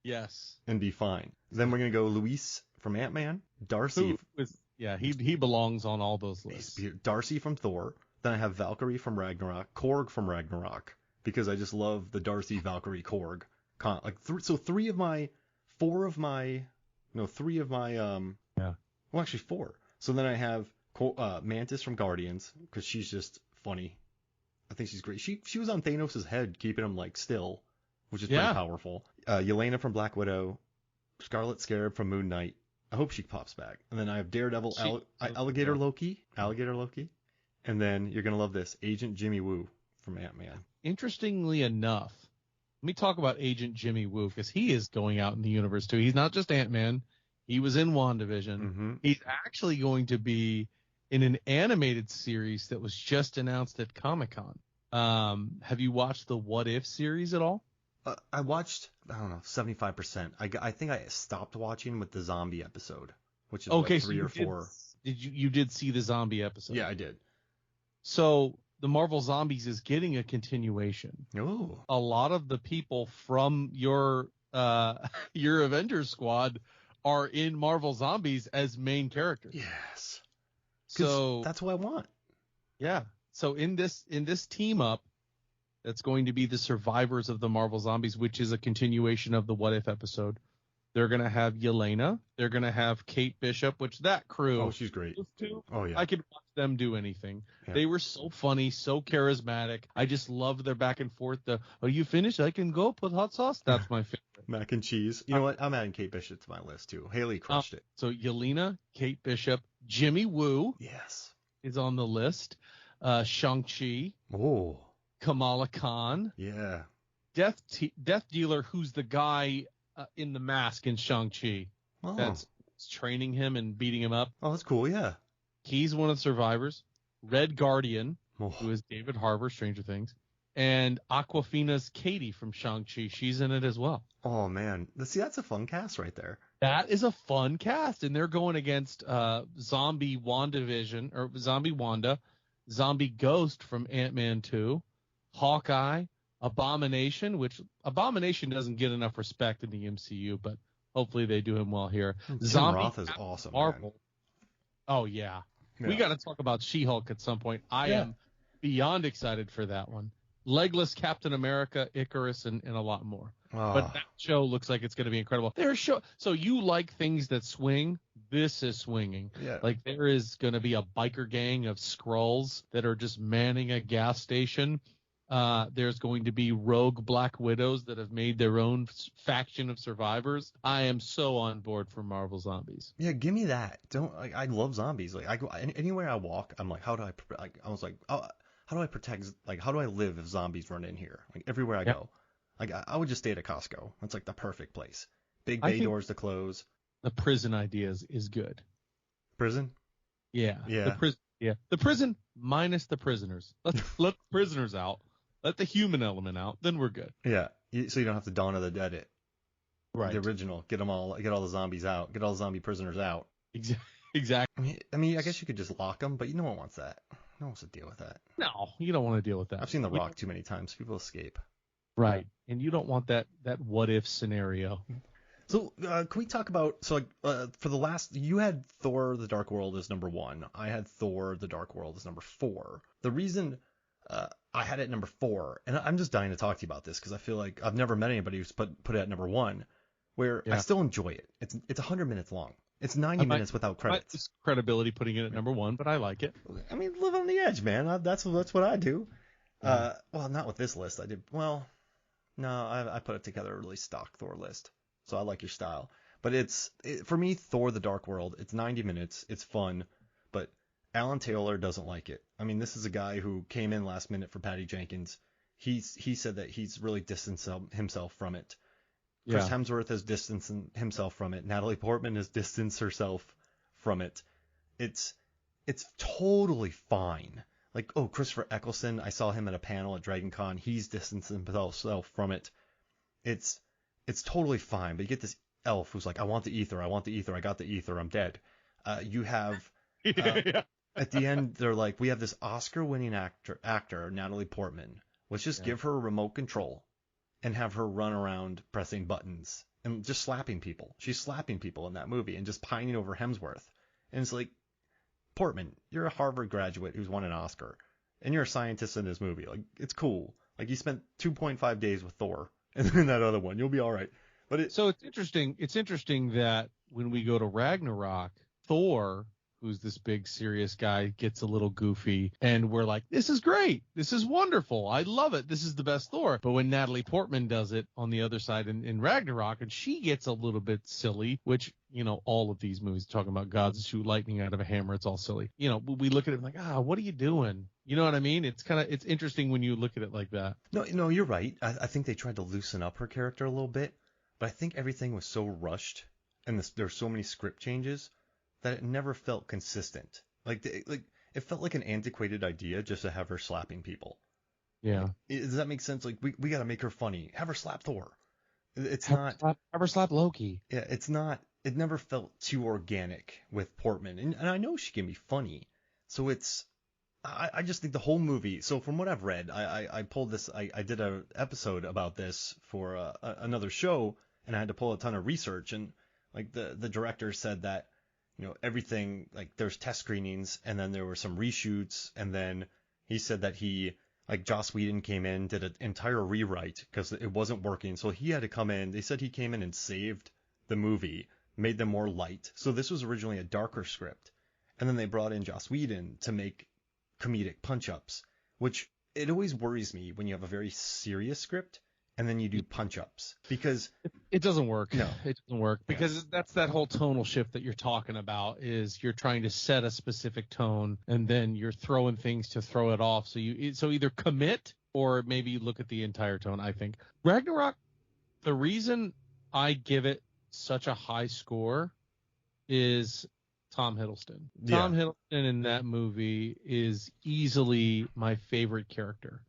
Yes. And be fine. Then we're gonna go Luis from Ant-Man, Darcy. He belongs on all those lists. Darcy from Thor. Then I have Valkyrie from Ragnarok, Korg from Ragnarok, because I just love the Darcy Valkyrie Korg. Three of my. Well, actually 4. So then I have Mantis from Guardians, because she's just funny. I think she's great. She was on Thanos' head, keeping him like still, which is pretty powerful. Yelena from Black Widow, Scarlet Scarab from Moon Knight. I hope she pops back. And then I have Daredevil, Alligator Loki, and then you're gonna love this, Agent Jimmy Woo from Ant-Man. Interestingly enough, let me talk about Agent Jimmy Woo, because he is going out in the universe too. He's not just Ant-Man. He was in WandaVision. Mm-hmm. He's actually going to be in an animated series that was just announced at Comic-Con. Have you watched the What If series at all? I watched, 75%. I think I stopped watching with the zombie episode, which is 3 or 4. You did see the zombie episode? Yeah, I did. So the Marvel Zombies is getting a continuation. Oh. A lot of the people from your your Avengers squad are in Marvel Zombies as main characters. Yes. So that's what I want. Yeah. So in this team up, that's going to be the survivors of the Marvel Zombies, which is a continuation of the What If episode. They're going to have Yelena. They're going to have Kate Bishop, which that crew. Oh, she's great. Oh, yeah. I could watch them do anything. Yeah. They were so funny, so charismatic. I just love their back and forth. Are you finished? I can go put hot sauce. That's my favorite. Mac and cheese. You know what? I'm adding Kate Bishop to my list, too. Haley crushed it. So Yelena, Kate Bishop, Jimmy Woo. Yes. Is on the list. Shang-Chi. Oh. Kamala Khan. Yeah. Death Dealer, who's the guy in the mask in Shang-Chi. Oh. That's training him and beating him up. Oh, that's cool, yeah. He's one of the survivors. Red Guardian, Oh. who is David Harbour, Stranger Things. And Aquafina's Katie from Shang-Chi. She's in it as well. Oh, man. See, that's a fun cast right there. That is a fun cast. And they're going against Zombie WandaVision, or Zombie Wanda, Zombie Ghost from Ant-Man 2, Hawkeye, Abomination, which Abomination doesn't get enough respect in the MCU, but hopefully they do him well here. Tim Roth is awesome, Marvel. man. Oh, yeah. We got to talk about She-Hulk at some point. I am beyond excited for that one. Legless Captain America, Icarus, and a lot more. But that show looks like it's going to be incredible. So you like things that swing? This is swinging. Yeah. Like there is going to be a biker gang of Skrulls that are just manning a gas station. There's going to be rogue Black Widows that have made their own faction of survivors. I am so on board for Marvel Zombies. Yeah, give me that. I love zombies. Like I go anywhere I walk, I'm like, how do I protect? Like, how do I live if zombies run in here? Like everywhere I go, like I would just stay at a Costco. That's like the perfect place. Big bay doors to close. The prison idea is good. Prison? Yeah. Yeah. The prison minus the prisoners. Let the prisoners out. Let the human element out. Then we're good. Yeah. So you don't have to Dawn of the Dead it. Right. The original. Get all the zombies out. Get all the zombie prisoners out. Exactly. I mean, I guess you could just lock them, but no one wants that. No one wants to deal with that. No, you don't want to deal with that. I've seen The Rock too many times. People escape. Right. And you don't want that what if scenario. So can we talk about for the last, you had Thor: The Dark World as number 1. I had Thor: The Dark World as number 4. The reason I had it at number 4, and I'm just dying to talk to you about this because I feel like I've never met anybody who's put it at number 1, where I still enjoy it. It's 100 minutes long. It's 90 minutes without credits. It's credibility putting it at number 1, but I like it. I mean, live on the edge, man. That's what I do. Well, not with this list. I did well. No, I put it together a really stock Thor list. So I like your style. But for me, Thor: The Dark World, it's 90 minutes. It's fun. But Alan Taylor doesn't like it. I mean, this is a guy who came in last minute for Patty Jenkins. He said that he's really distanced himself from it. Chris Hemsworth has distanced himself from it. Natalie Portman has distanced herself from it. It's totally fine. Like, Christopher Eccleston, I saw him at a panel at Dragon Con. He's distanced himself from it. It's totally fine, but you get this elf who's like, I want the ether, I got the ether, I'm dead. You have, at the end, they're like, we have this Oscar-winning actor, Natalie Portman. Let's just give her a remote control and have her run around pressing buttons and just slapping people. She's slapping people in that movie and just pining over Hemsworth. And it's like, Portman, you're a Harvard graduate who's won an Oscar, and you're a scientist in this movie. Like, it's cool. Like, you spent 2.5 days with Thor. And then that other one, you'll be all right. So it's interesting. It's interesting that when we go to Ragnarok, Thor, who's this big serious guy, gets a little goofy, and we're like, "This is great. This is wonderful. I love it. This is the best Thor." But when Natalie Portman does it on the other side in Ragnarok, and she gets a little bit silly, which all of these movies talking about gods that shoot lightning out of a hammer, it's all silly. We look at it like, what are you doing? You know what I mean? It's interesting when you look at it like that. No, you're right. I think they tried to loosen up her character a little bit, but I think everything was so rushed and there's so many script changes that it never felt consistent. Like it felt like an antiquated idea just to have her slapping people. Yeah. Does that make sense? Like we got to make her funny. Have her slap Thor. Have her slap Loki. Yeah, it's not. It never felt too organic with Portman, and I know she can be funny. So I just think the whole movie. So from what I've read, I pulled this. I did a episode about this for another show, and I had to pull a ton of research. And like the director said that, everything, like there's test screenings, and then there were some reshoots, and then he said that Joss Whedon came in, did an entire rewrite because it wasn't working. So he had to come in. They said he came in and saved the movie, made them more light. So this was originally a darker script, and then they brought in Joss Whedon to make comedic punch-ups, which it always worries me when you have a very serious script and then you do punch-ups, because it doesn't work. No. It doesn't work because that's that whole tonal shift that you're talking about, is you're trying to set a specific tone and then you're throwing things to throw it off. So either commit or maybe look at the entire tone. I think Ragnarok, the reason I give it such a high score is Tom Hiddleston. Yeah. Tom Hiddleston in that movie is easily my favorite character.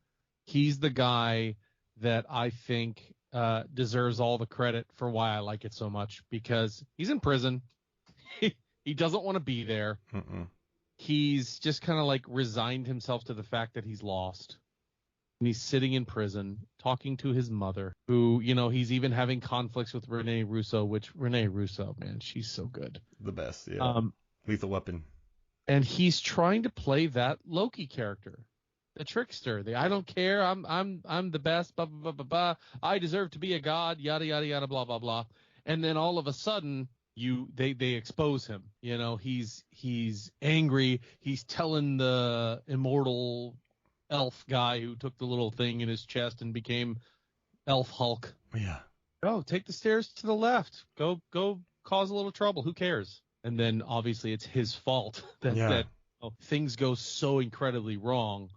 He's the guy that I think deserves all the credit for why I like it so much, because he's in prison. He doesn't want to be there. Mm-mm. He's just kind of like resigned himself to the fact that he's lost. And he's sitting in prison talking to his mother, who, he's even having conflicts with Rene Russo, which Rene Russo, man, she's so good. The best, yeah. Lethal Weapon. And he's trying to play that Loki character, the trickster. I don't care. I'm the best. Blah, blah, blah, blah, blah. I deserve to be a god. Yada yada yada. Blah blah blah. And then all of a sudden, they expose him. He's angry. He's telling the immortal elf guy who took the little thing in his chest and became Elf Hulk. Yeah. Oh, take the stairs to the left. Go cause a little trouble. Who cares? And then obviously it's his fault that things go so incredibly wrong.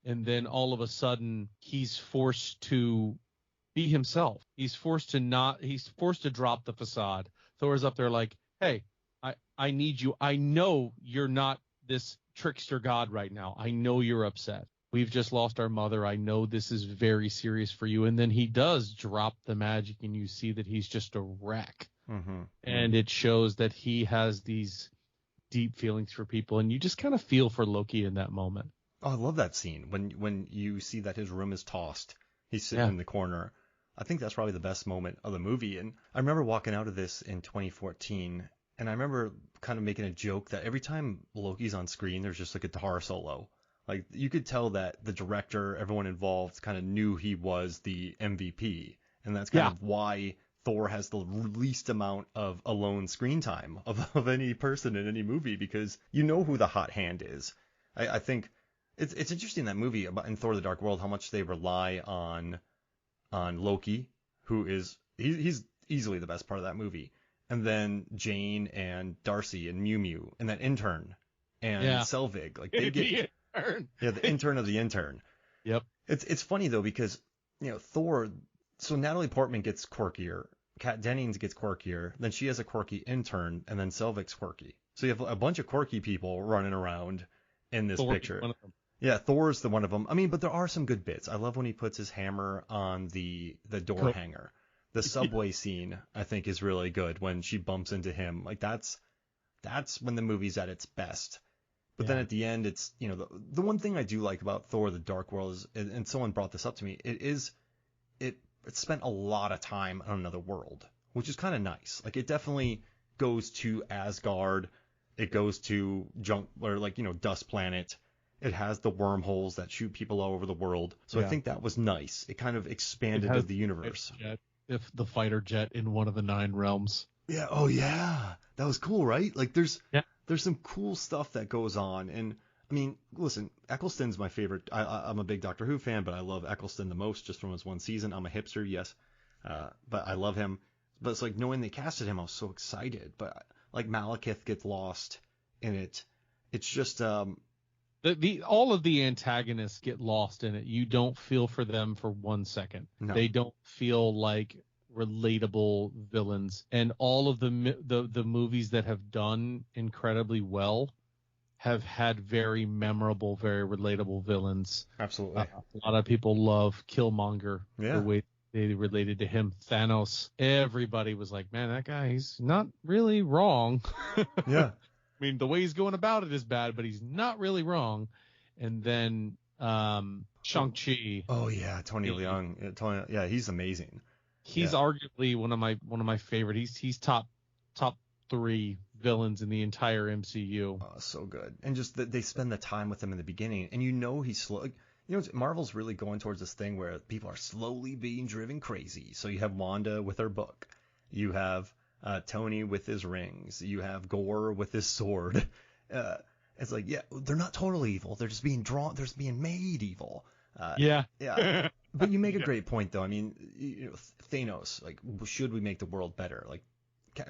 And then all of a sudden he's forced to be himself. He's forced to drop the facade. Thor's up there like, hey, I need you. I know you're not this trickster god right now. I know you're upset. We've just lost our mother. I know this is very serious for you. And then he does drop the magic, and you see that he's just a wreck. Mm-hmm. And it shows that he has these deep feelings for people, and you just kind of feel for Loki in that moment. Oh, I love that scene when you see that his room is tossed. He's sitting in the corner. I think that's probably the best moment of the movie. And I remember walking out of this in 2014, and I remember kind of making a joke that every time Loki's on screen, there's just a guitar solo. Like, you could tell that the director, everyone involved, kind of knew he was the MVP. And that's kind of why Thor has the least amount of alone screen time of any person in any movie, because you know who the hot hand is. I think it's interesting in that movie in Thor: The Dark World how much they rely on Loki, who is he's easily the best part of that movie, and then Jane and Darcy and Mew Mew and that intern and Selvig, like they get the intern of the intern. Yep. It's funny though, because Thor. So Natalie Portman gets quirkier, Kat Dennings gets quirkier, then she has a quirky intern, and then Selvig's quirky. So you have a bunch of quirky people running around in this picture. One of them. Yeah, Thor's the one of them. I mean, but there are some good bits. I love when he puts his hammer on the door hanger. The subway scene, I think, is really good when she bumps into him. Like, that's when the movie's at its best. But then at the end, it's, the one thing I do like about Thor: The Dark World is, and someone brought this up to me, it spent a lot of time on another world, which is kind of nice. Like, it definitely goes to Asgard. It goes to Dust Planet. It has the wormholes that shoot people all over the world. So I think that was nice. It kind of expanded the universe. If the fighter jet in one of the 9 realms. Yeah. Oh yeah. That was cool, right? Like there's some cool stuff that goes on. And I mean, listen, Eccleston's my favorite. I'm a big Doctor Who fan, but I love Eccleston the most just from his one season. I'm a hipster, yes. But I love him. But it's like, knowing they casted him, I was so excited. But like Malekith gets lost in it. It's just, all of the antagonists get lost in it. You don't feel for them for 1 second. No. They don't feel like relatable villains. And all of the movies that have done incredibly well have had very memorable, very relatable villains. Absolutely. A lot of people love Killmonger. Yeah. The way they related to him. Thanos. Everybody was like, man, that guy, he's not really wrong. Yeah. I mean, the way he's going about it is bad, but he's not really wrong. and then Shang-Chi. Oh yeah, Tony Leung. Yeah, he's amazing. He's arguably one of my favorite. He's top 3 villains in the entire MCU. Oh, so good. And just that they spend the time with him in the beginning, and he's slow. Marvel's really going towards this thing where people are slowly being driven crazy. So you have Wanda with her book, you have Tony with his rings, you have Gore with his sword. It's like, yeah, they're not totally evil. They're just being drawn. They're just being made evil. Yeah. But you make a great point, though. I mean, Thanos. Like, should we make the world better? Like,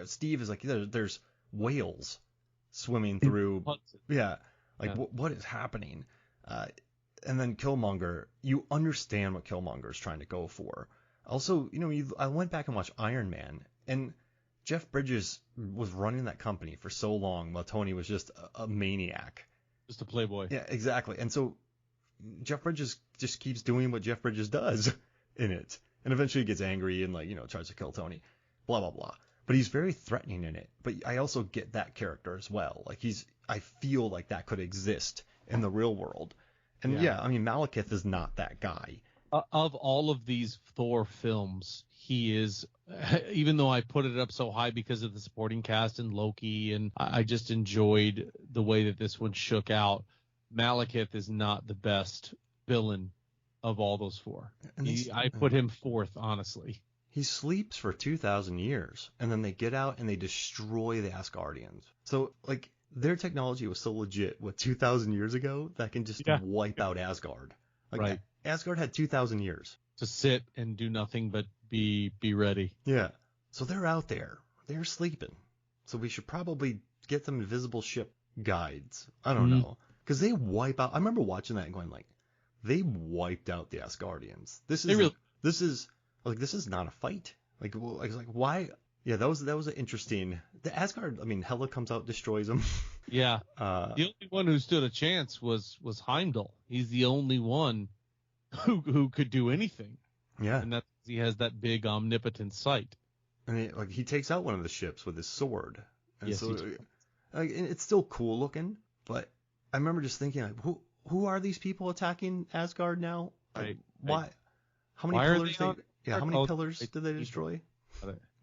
Steve is like, there's whales swimming through. Yeah. Like, what is happening? And then Killmonger. You understand what Killmonger is trying to go for. Also, I went back and watched Iron Man, and Jeff Bridges was running that company for so long while Tony was just a maniac. Just a playboy. Yeah, exactly. And so Jeff Bridges just keeps doing what Jeff Bridges does in it. And eventually he gets angry and tries to kill Tony. Blah, blah, blah. But he's very threatening in it. But I also get that character as well. Like I feel like that could exist in the real world. And I mean, Malekith is not that guy. Of all of these Thor films, he is, even though I put it up so high because of the supporting cast and Loki, and I just enjoyed the way that this one shook out, Malekith is not the best villain of all those 4. I put him 4th, honestly. He sleeps for 2,000 years, and then they get out and they destroy the Asgardians. So, like, their technology was so legit, 2,000 years ago, that can just wipe out Asgard. Like, right. Asgard had 2,000 years to sit and do nothing but be ready. Yeah. So they're out there. They're sleeping. So we should probably get them invisible ship guides. I don't know. Because they wipe out. I remember watching that and going like, they wiped out the Asgardians. This is not a fight. Like why? Yeah, that was an interesting. The Asgard. I mean, Hela comes out, destroys them. Yeah. The only one who stood a chance was Heimdall. He's the only one who could do anything. Yeah. And that's he has that big omnipotent sight. And he takes out one of the ships with his sword. And yes, so it's still cool looking, but I remember just thinking like, who are these people attacking Asgard now? Right. Why? How many pillars? How many pillars did they destroy?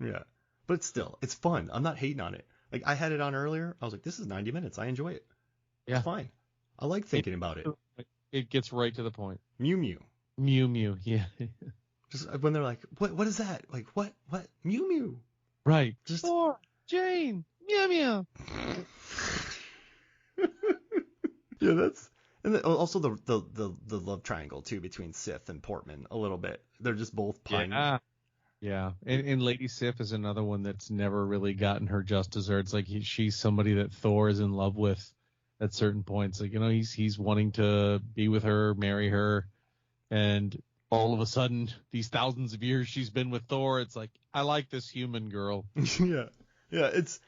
Yeah. But still, it's fun. I'm not hating on it. Like I had it on earlier. I was like, this is 90 minutes. I enjoy it. Yeah. It's fine. I like thinking about it. It gets right to the point. Mew Mew. Mew Mew. Yeah. Just when they're like, what is that? Like what? Mew Mew. Right. Just Thor, Jane, Mew Mew. Yeah, that's and also the love triangle too between Sif and Portman a little bit. They're just both pining. Yeah. And Lady Sif is another one that's never really gotten her just desserts. Like she's somebody that Thor is in love with at certain points. Like he's wanting to be with her, marry her, and all of a sudden these thousands of years she's been with Thor, it's like I like this human girl. Yeah. It's.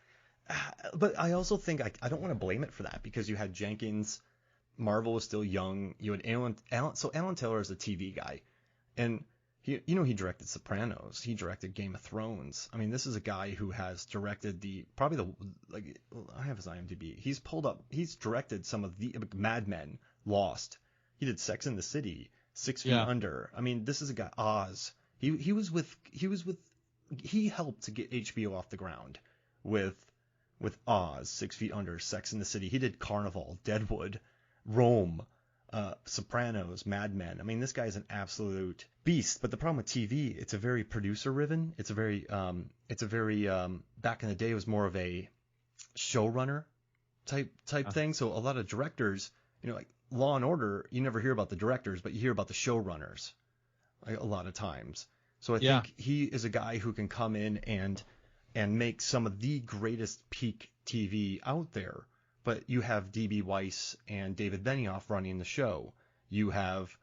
But I also think I don't want to blame it for that because you had Jenkins, Marvel was still young. You had Alan Taylor is a TV guy, and he directed Sopranos. He directed Game of Thrones. I mean, this is a guy who has directed I have his IMDb. He's directed some of the Mad Men, Lost. He did Sex and the City, 6 Feet Under. I mean, this is a guy. Oz. He helped to get HBO off the ground with Oz, 6 Feet Under, Sex and the City. He did Carnival, Deadwood, Rome, Sopranos, Mad Men. I mean, this guy is an absolute beast. But the problem with TV, it's a very producer-riven. It's a very back in the day, it was more of a showrunner type thing. So a lot of directors, like Law and Order, you never hear about the directors, but you hear about the showrunners a lot of times. So I think he is a guy who can come in and make some of the greatest peak TV out there. But you have D.B. Weiss and David Benioff running the show. You have,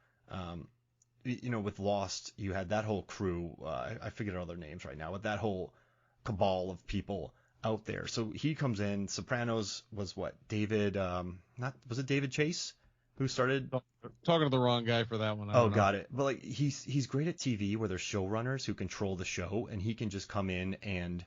with Lost, you had that whole crew. I forget all their names right now, but that whole cabal of people out there. So he comes in. Sopranos was what? David, was it David Chase who started? Talking to the wrong guy for that one. Got it. But like he's great at TV where there's showrunners who control the show, and he can just come in and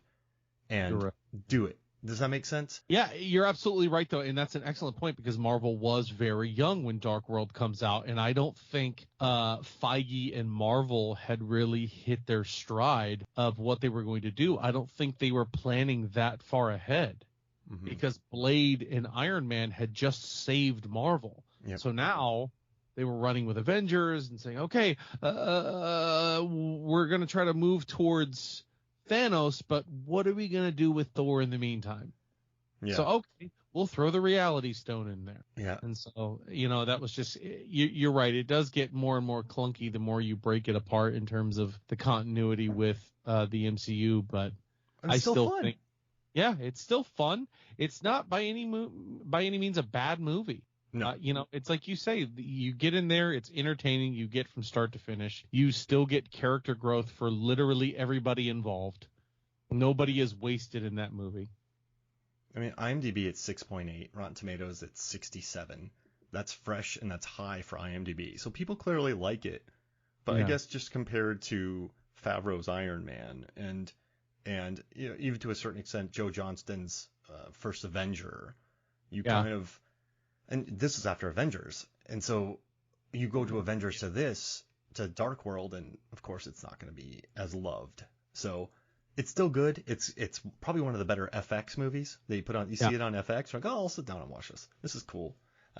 do it. Does that make sense? Yeah, you're absolutely right, though, and that's an excellent point because Marvel was very young when Dark World comes out, and I don't think Feige and Marvel had really hit their stride of what they were going to do. I don't think they were planning that far ahead because Blade and Iron Man had just saved Marvel. Yep. So now they were running with Avengers and saying, okay, we're going to try to move towards Thanos, but what are we going to do with Thor in the meantime? Yeah. So, okay, we'll throw the Reality Stone in there. Yeah. And so, that was just, you're right. It does get more and more clunky the more you break it apart in terms of the continuity with the MCU, but I still fun. think, yeah, it's still fun. It's not by any means a bad movie. No. It's like you say, you get in there, it's entertaining, you get from start to finish. You still get character growth for literally everybody involved. Nobody is wasted in that movie. I mean, IMDb it's 6.8, Rotten Tomatoes it's 67. That's fresh and that's high for IMDb. So people clearly like it. But I guess just compared to Favreau's Iron Man and even to a certain extent Joe Johnston's first Avenger, you kind of, and this is after Avengers, and so you go to Avengers to Dark World, and of course it's not going to be as loved. So it's still good. It's probably one of the better FX movies that you put on. You see it on FX, you're like, oh, I'll sit down and watch this. This is cool.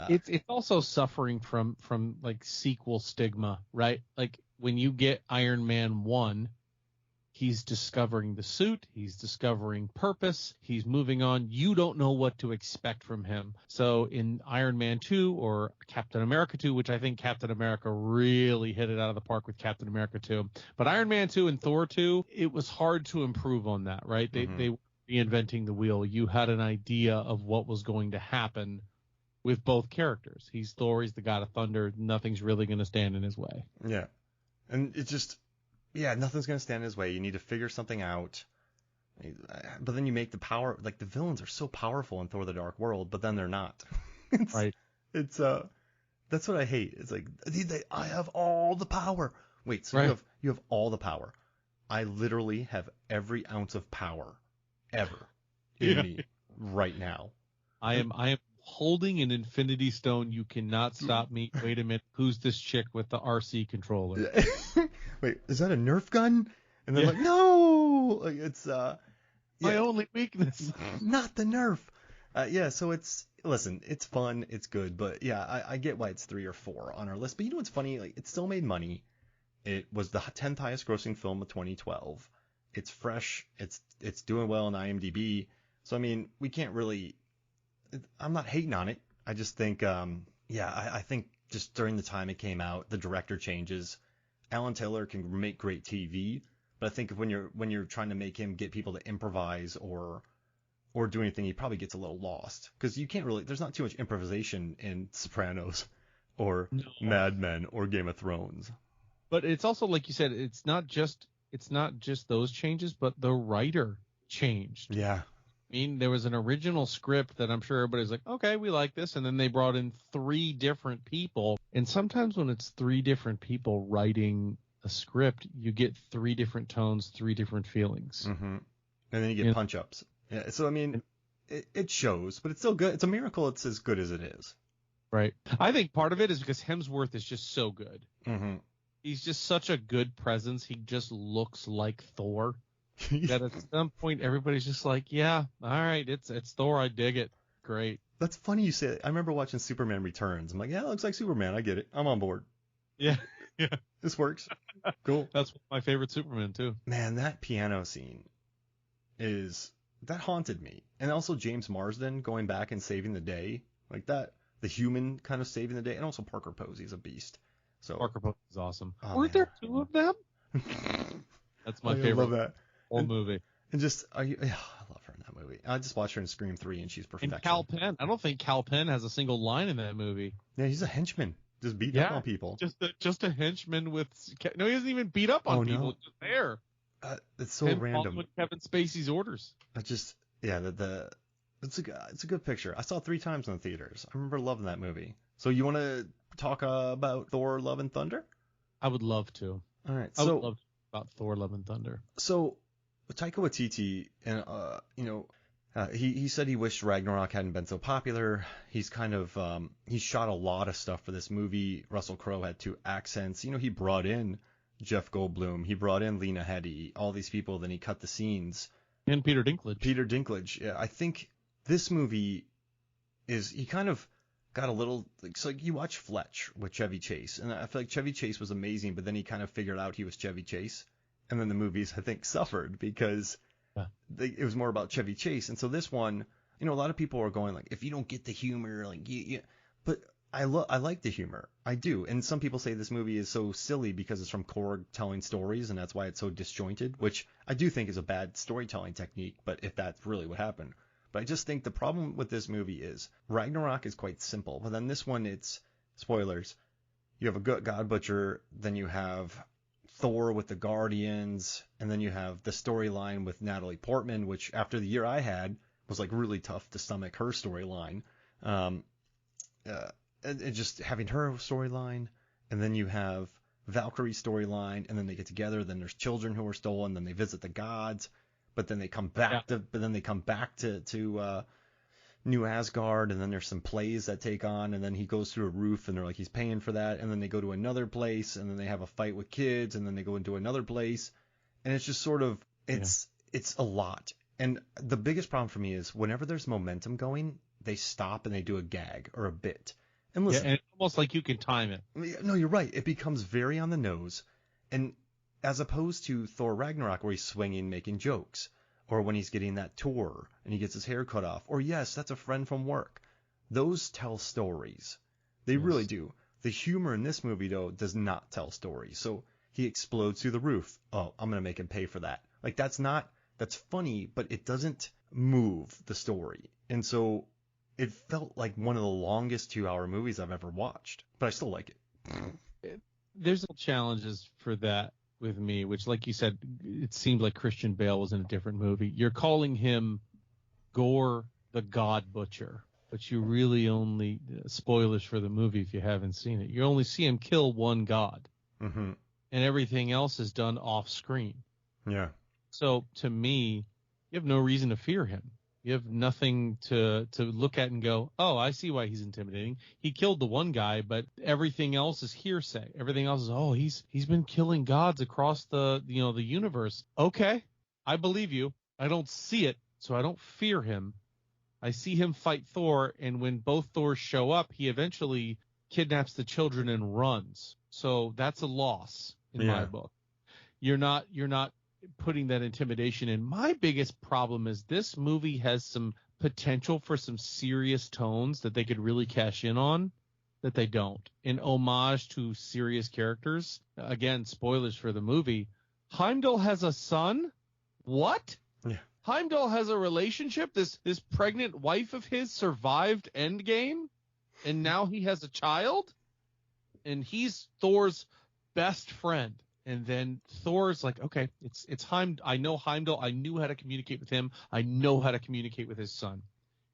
It's also suffering from like sequel stigma, right? Like when you get Iron Man 1, he's discovering the suit, he's discovering purpose, he's moving on. You don't know what to expect from him. So in Iron Man 2 or Captain America 2, which I think Captain America really hit it out of the park with Captain America 2. But Iron Man 2 and Thor 2, it was hard to improve on that, right? They were reinventing the wheel. You had an idea of what was going to happen with both characters. He's Thor, he's the god of thunder. Nothing's really going to stand in his way. Yeah. And it's just, nothing's going to stand in his way. You need to figure something out. But then you make the power, like the villains are so powerful in Thor the Dark World, but then they're not. Right. It's that's what I hate. It's like, I have all the power. Wait, so you have all the power. I literally have every ounce of power ever in me right now. I am holding an Infinity Stone. You cannot stop me. Wait a minute. Who's this chick with the RC controller? Wait, is that a Nerf gun? And they're like, no, like it's my only weakness. Not the Nerf. So it's fun, it's good, but I get why it's 3 or 4 on our list. But you know what's funny? Like it still made money. It was the 10th highest grossing film of 2012. It's fresh. It's doing well on IMDb. So I mean, we can't really. I'm not hating on it. I just think, I think just during the time it came out, the director changes. Alan Taylor can make great TV, but I think when you're trying to make him get people to improvise or do anything, he probably gets a little lost because you can't really. There's not too much improvisation in Sopranos or Mad Men or Game of Thrones. But it's also like you said, it's not just those changes, but the writer changed. Yeah. I mean, there was an original script that I'm sure everybody's like, okay, we like this. And then they brought in 3 different people. And sometimes when it's 3 different people writing a script, you get 3 different tones, 3 different feelings. Mm-hmm. And then you get punch-ups. Yeah. So, I mean, it shows, but it's still good. It's a miracle it's as good as it is. Right. I think part of it is because Hemsworth is just so good. Mm-hmm. He's just such a good presence. He just looks like Thor. That at some point everybody's just like, yeah, all right, it's Thor, I dig it, great. That's funny you say it. I remember watching Superman Returns. I'm like, yeah, it looks like Superman. I get it. I'm on board. Yeah. This works. Cool. That's my favorite Superman too. Man, that piano scene that haunted me. And also James Marsden going back and saving the day, like that, the human kind of saving the day, and also Parker Posey's a beast. So Parker Posey is awesome. Oh, Weren't there 2 of them? That's my favorite. I love that. Whole movie. And just, I love her in that movie. I just watched her in Scream 3 and she's perfection. And Cal Penn. I don't think Cal Penn has a single line in that movie. Yeah, he's a henchman. Just beating up on people. Just a henchman with. No, he doesn't even beat up on people. He's just there. It's so Him random. following Kevin Spacey's orders. It's a good picture. I saw it 3 times in the theaters. I remember loving that movie. So you want to talk about Thor: Love and Thunder? I would love to. All right. I would love to talk about Thor: Love and Thunder. So Taika Waititi and He said he wished Ragnarok hadn't been so popular. He's kind of he shot a lot of stuff for this movie. Russell Crowe had 2 accents. He brought in Jeff Goldblum. He brought in Lena Headey. All these people. Then he cut the scenes. And Peter Dinklage. Peter Dinklage. Yeah, I think this movie he kind of got a little. It's like you watch Fletch with Chevy Chase, and I feel like Chevy Chase was amazing, but then he kind of figured out he was Chevy Chase, and then the movies I think suffered because. It was more about Chevy Chase. And so this one, a lot of people are going like, if you don't get the humor, like, but I like the humor. I do. And some people say this movie is so silly because it's from Korg telling stories, and that's why it's so disjointed, which I do think is a bad storytelling technique, but if that's really what happened. But I just think the problem with this movie is Ragnarok is quite simple, but then this one, it's spoilers. You have a good God Butcher, then you have Thor with the Guardians, and then you have the storyline with Natalie Portman, which after the year I had was like really tough to stomach her storyline. And just having her storyline, and then you have Valkyrie's storyline, and then they get together. Then there's children who are stolen. Then they visit the gods, but then they come back to New Asgard, and then there's some plays that take on, and then he goes through a roof, and they're like he's paying for that, and then they go to another place, and then they have a fight with kids, and then they go into another place, and it's just sort of it's a lot. And the biggest problem for me is whenever there's momentum going, they stop and they do a gag or a bit. And listen, and it's almost like you can time it. No, you're right. It becomes very on the nose, and as opposed to Thor Ragnarok where he's swinging, making jokes. Or when he's getting that tour and he gets his hair cut off. Or yes, that's a friend from work. Those tell stories. They really do. The humor in this movie, though, does not tell stories. So he explodes through the roof. Oh, I'm going to make him pay for that. Like that's funny, but it doesn't move the story. And so it felt like one of the longest 2-hour movies I've ever watched. But I still like it. There's no challenges for that. With me, which, like you said, it seemed like Christian Bale was in a different movie. You're calling him Gore the God Butcher, but you really only spoilers for the movie if you haven't seen it. You only see him kill one god, and everything else is done off screen. Yeah. So to me, you have no reason to fear him. You have nothing to look at and go, oh, I see why he's intimidating. He killed the one guy, but everything else is hearsay. Everything else is, oh, he's been killing gods across the universe. Okay, I believe you. I don't see it, so I don't fear him. I see him fight Thor, and when both Thors show up, he eventually kidnaps the children and runs. So that's a loss in my book. You're not putting that intimidation in. My biggest problem is this movie has some potential for some serious tones that they could really cash in on that they don't. In homage to serious characters, again, spoilers for the movie, Heimdall has a son? What? Yeah. Heimdall has a relationship? This pregnant wife of his survived Endgame, and now he has a child? And he's Thor's best friend. And then Thor's like, okay, it's Heimdall. I know Heimdall. I knew how to communicate with him. I know how to communicate with his son.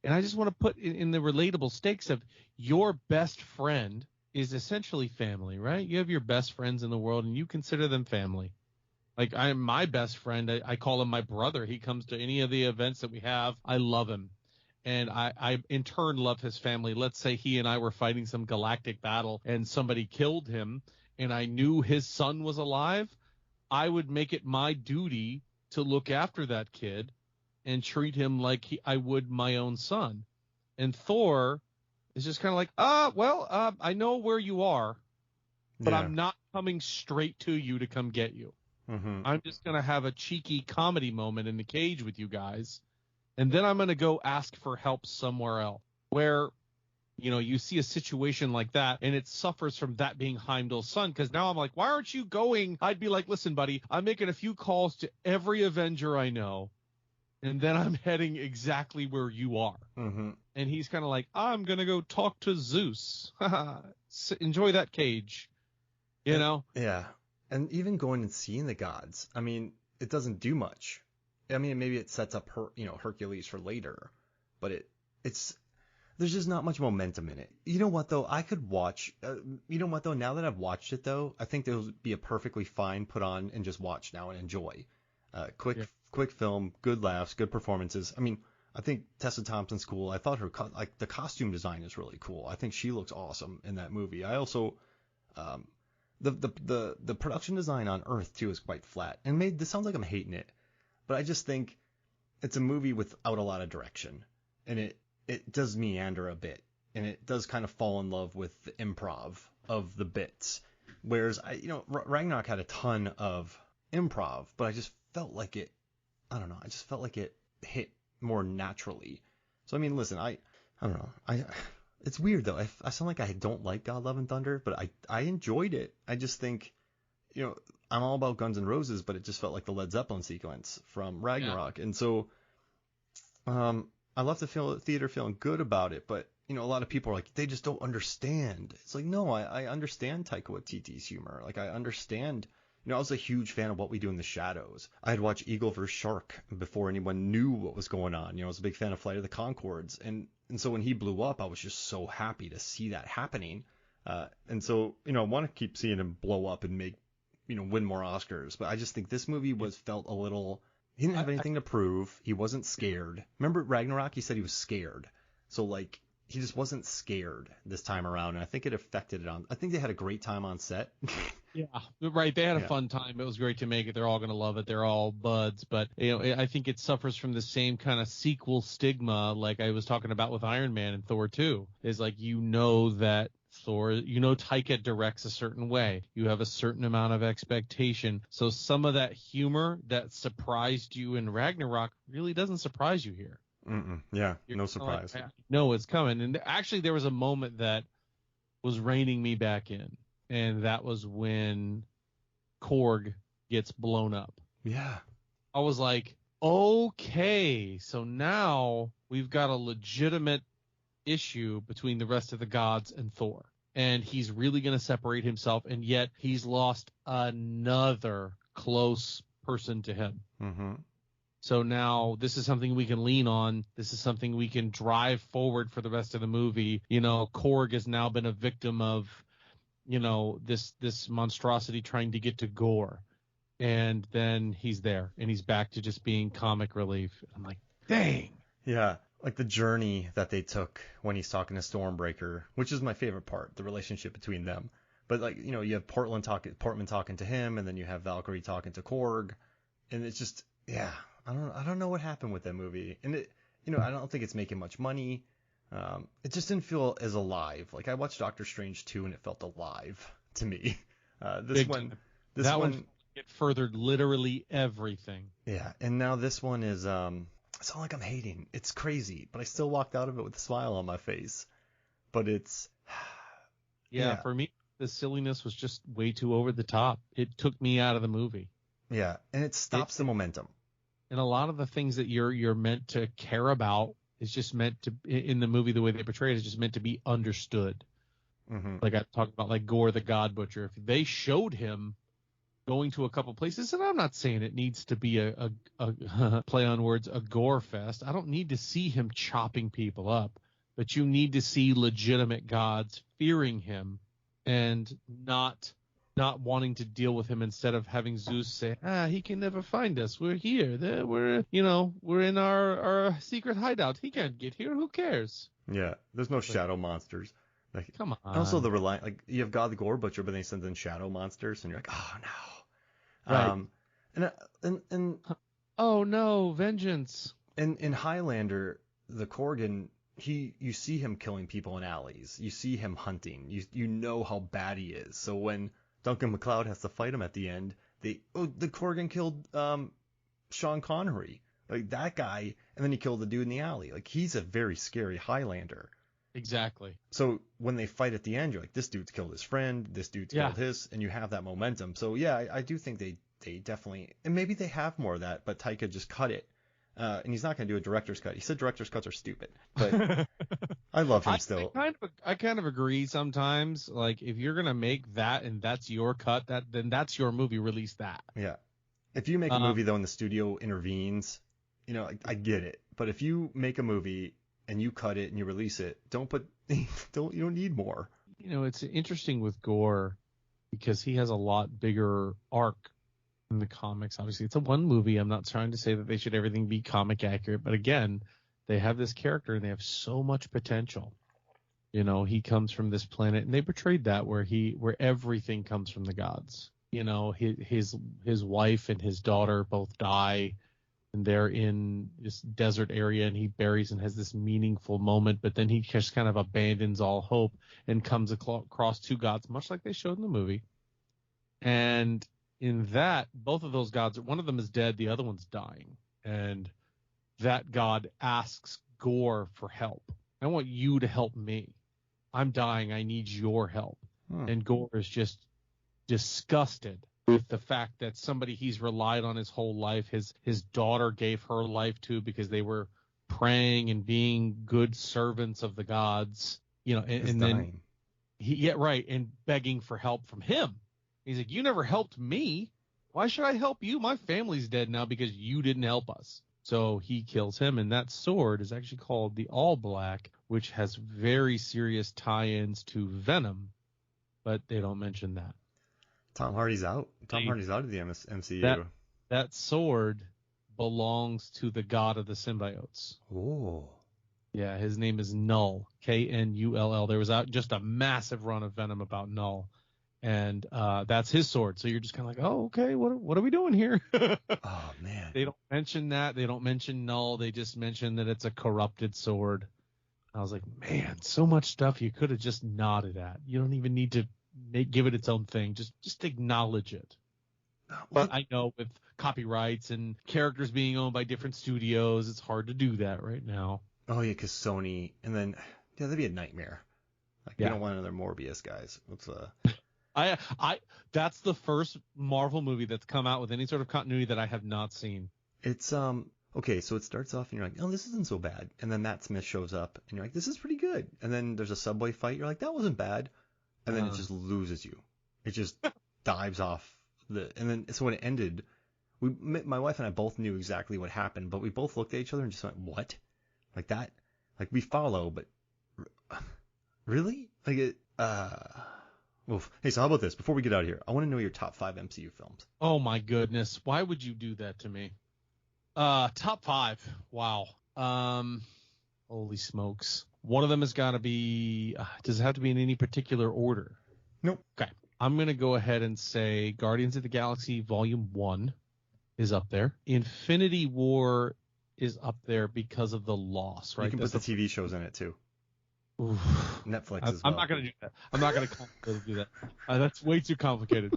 And I just want to put in the relatable stakes of your best friend is essentially family, right? You have your best friends in the world, and you consider them family. Like my best friend. I call him my brother. He comes to any of the events that we have. I love him. And I in turn love his family. Let's say he and I were fighting some galactic battle and somebody killed him, and I knew his son was alive, I would make it my duty to look after that kid and treat him like I would my own son. And Thor is just kind of like, I know where you are, but I'm not coming straight to you to come get you. Mm-hmm. I'm just going to have a cheeky comedy moment in the cage with you guys, and then I'm going to go ask for help somewhere else. Where you see a situation like that, and it suffers from that being Heimdall's son, because now I'm like, why aren't you going? I'd be like, listen, buddy, I'm making a few calls to every Avenger I know, and then I'm heading exactly where you are. Mm-hmm. And he's kind of like, I'm going to go talk to Zeus. Enjoy that cage, know? Yeah. And even going and seeing the gods, I mean, it doesn't do much. I mean, maybe it sets up Hercules for later, but it's there's just not much momentum in it. You know what, though? I could watch. Now that I've watched it, though, I think there would be a perfectly fine put on and just watch now and enjoy. Quick film, good laughs, good performances. I mean, I think Tessa Thompson's cool. I thought like the costume design is really cool. I think she looks awesome in that movie. I also the production design on Earth too is quite flat. And this sounds like I'm hating it, but I just think it's a movie without a lot of direction, and it does meander a bit, and it does kind of fall in love with the improv of the bits. Whereas Ragnarok had a ton of improv, but I just felt like it. I don't know. I just felt like it hit more naturally. So I mean, listen, I don't know. It's weird though. I sound like I don't like God, Love and Thunder, but I enjoyed it. I just think, I'm all about Guns N' Roses, but it just felt like the Led Zeppelin sequence from Ragnarok, and so I left the theater feeling good about it. But a lot of people are like, they just don't understand. It's like, no, I understand Taika Waititi's humor. Like I understand. I was a huge fan of What We Do in the Shadows. I had watched Eagle vs. Shark before anyone knew what was going on. I was a big fan of Flight of the Conchords. And so when he blew up, I was just so happy to see that happening. And so, I want to keep seeing him blow up and make, win more Oscars. But I just think this movie felt a little, he didn't have anything to prove. He wasn't scared. Remember Ragnarok? He said he was scared. So like, he just wasn't scared this time around. And I think it affected it I think they had a great time on set. Yeah, right. They had a fun time. It was great to make it. They're all going to love it. They're all buds. But, I think it suffers from the same kind of sequel stigma like I was talking about with Iron Man and Thor 2. Is like, that Thor, Taika directs a certain way. You have a certain amount of expectation. So some of that humor that surprised you in Ragnarok really doesn't surprise you here. Yeah, no surprise. No, it's coming. And actually, there was a moment that was reining me back in. And that was when Korg gets blown up. Yeah. I was like, okay, so now we've got a legitimate issue between the rest of the gods and Thor. And he's really going to separate himself, and yet he's lost another close person to him. Mm-hmm. So now this is something we can lean on. This is something we can drive forward for the rest of the movie. Korg has now been a victim of this monstrosity trying to get to Gore, and then he's there and he's back to just being comic relief. I'm like, dang. Yeah, like the journey that they took when he's talking to Stormbreaker, which is my favorite part, the relationship between them. But like, you have Portman talking to him, and then you have Valkyrie talking to Korg, and it's just, I don't know what happened with that movie, and it, I don't think it's making much money. It just didn't feel as alive. Like I watched Doctor Strange 2 and it felt alive to me. This one it furthered literally everything. Yeah, and now this one is it's not like I'm hating. It's crazy, but I still walked out of it with a smile on my face. But it's for me, the silliness was just way too over the top. It took me out of the movie. Yeah, and it stops the momentum. And a lot of the things that you're meant to care about is just meant to, in the movie, the way they portray it is just meant to be understood. Mm-hmm. Like I talked about, like Gore the God Butcher. If they showed him going to a couple places, and I'm not saying it needs to be a play on words, a gore fest. I don't need to see him chopping people up, but you need to see legitimate gods fearing him and not wanting to deal with him, instead of having Zeus say, he can never find us. We're here. We're in our secret hideout. He can't get here. Who cares? Yeah. There's no shadow monsters. Like, come on. Also you have God the Gore Butcher, but then he sends in shadow monsters, and you're like, oh no. Right. And oh no, vengeance. And in Highlander, the Korgan, you see him killing people in alleys. You see him hunting. You know how bad he is. So when Duncan MacLeod has to fight him at the end, the Korgan killed Sean Connery, like that guy, and then he killed the dude in the alley. Like, he's a very scary Highlander. Exactly. So when they fight at the end, you're like, this dude's killed his friend, this dude's killed his, and you have that momentum. So yeah, I do think they definitely, and maybe they have more of that, but Taika just cut it. And he's not going to do a director's cut. He said director's cuts are stupid, but I love him still. I kind of agree sometimes. Like, if you're going to make that and that's your cut, then that's your movie, release that. Yeah. If you make a movie, though, and the studio intervenes, I get it. But if you make a movie and you cut it and you release it, you don't need more. It's interesting with Gore because he has a lot bigger arc in the comics. Obviously, it's a one movie. I'm not trying to say that they should everything be comic accurate, but again, they have this character and they have so much potential. You know, he comes from this planet, and they portrayed that where everything comes from the gods. You know, his wife and his daughter both die, and they're in this desert area, and he buries and has this meaningful moment, but then he just kind of abandons all hope and comes across two gods, much like they showed in the movie. And in that, both of those gods, one of them is dead, the other one's dying, and that god asks Gore for help. I want you to help me. I'm dying. I need your help. And Gore is just disgusted with the fact that somebody he's relied on his whole life, his daughter gave her life to because they were praying and being good servants of the gods, you know, and then and begging for help from him. He's like, you never helped me. Why should I help you? My family's dead now because you didn't help us. So he kills him, and that sword is actually called the All Black, which has very serious tie-ins to Venom, but they don't mention that. Tom Hardy's out. Tom Hardy's out of the MCU. That sword belongs to the god of the symbiotes. Oh. Yeah, his name is Null, Knull. There was just a massive run of Venom about Null, and that's his sword. So you're just kind of like, oh, okay, what are we doing here? Oh, man. They don't mention that. They don't mention Null. They just mention that it's a corrupted sword. I was like, man, so much stuff you could have just nodded at. You don't even need to give it its own thing. Just acknowledge it. But I know with copyrights and characters being owned by different studios, it's hard to do that right now. Oh, yeah, because Sony, and then, yeah, that'd be a nightmare. Like, we don't want another Morbius, guys. Let's, that's the first Marvel movie that's come out with any sort of continuity that I have not seen. It's, okay, so it starts off and you're like, oh, this isn't so bad. And then Matt Smith shows up and you're like, this is pretty good. And then there's a subway fight. You're like, that wasn't bad. And then it just loses you. It just dives off and then, so when it ended, my wife and I both knew exactly what happened, but we both looked at each other and just went, what? Like that? Like we follow, but really? Like it, oof. Hey, so how about this? Before we get out of here, I want to know your top 5 MCU films. Oh my goodness. Why would you do that to me? Top 5. Wow. Holy smokes. One of them has got to be, does it have to be in any particular order? Nope. Okay. I'm going to go ahead and say Guardians of the Galaxy Volume 1 is up there. Infinity War is up there because of the loss, right? You can put the TV shows in it too. Oof. Netflix as well. I'm not going to do that. I'm not going to do that. That's way too complicated.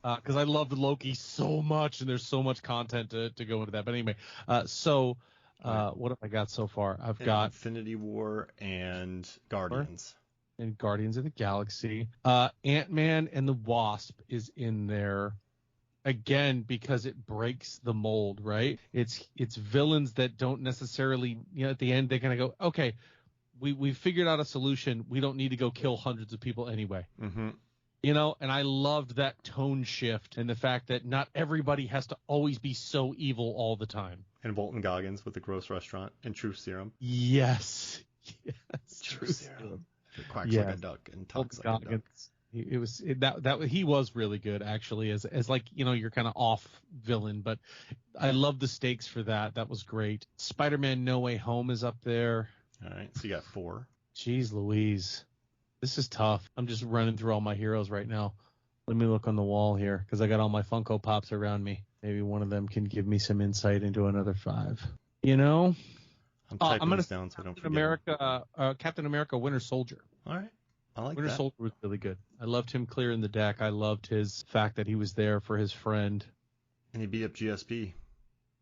Because I loved Loki so much, and there's so much content to go into that. But anyway, what have I got so far? I've got Infinity War and Guardians. And Guardians of the Galaxy. Ant-Man and the Wasp is in there. Again, because it breaks the mold, right? It's villains that don't necessarily, at the end, they're going to go, okay, we figured out a solution. We don't need to go kill hundreds of people anyway. Mm-hmm. And I loved that tone shift and the fact that not everybody has to always be so evil all the time. And Walton Goggins with the gross restaurant and Truth Serum. Yes. Truth Serum. It quacks like a duck and talks like a duck. He was really good actually as like, you're kind of off villain, but I love the stakes for that. That was great. Spider-Man No Way Home is up there. All right. So you got 4. Jeez Louise. This is tough. I'm just running through all my heroes right now. Let me look on the wall here because I got all my Funko Pops around me. Maybe one of them can give me some insight into another 5. I'm typing this down so I don't forget. Captain America Winter Soldier. All right. I like Winter Soldier was really good. I loved him clearing the deck. I loved his fact that he was there for his friend. And he beat up GSP.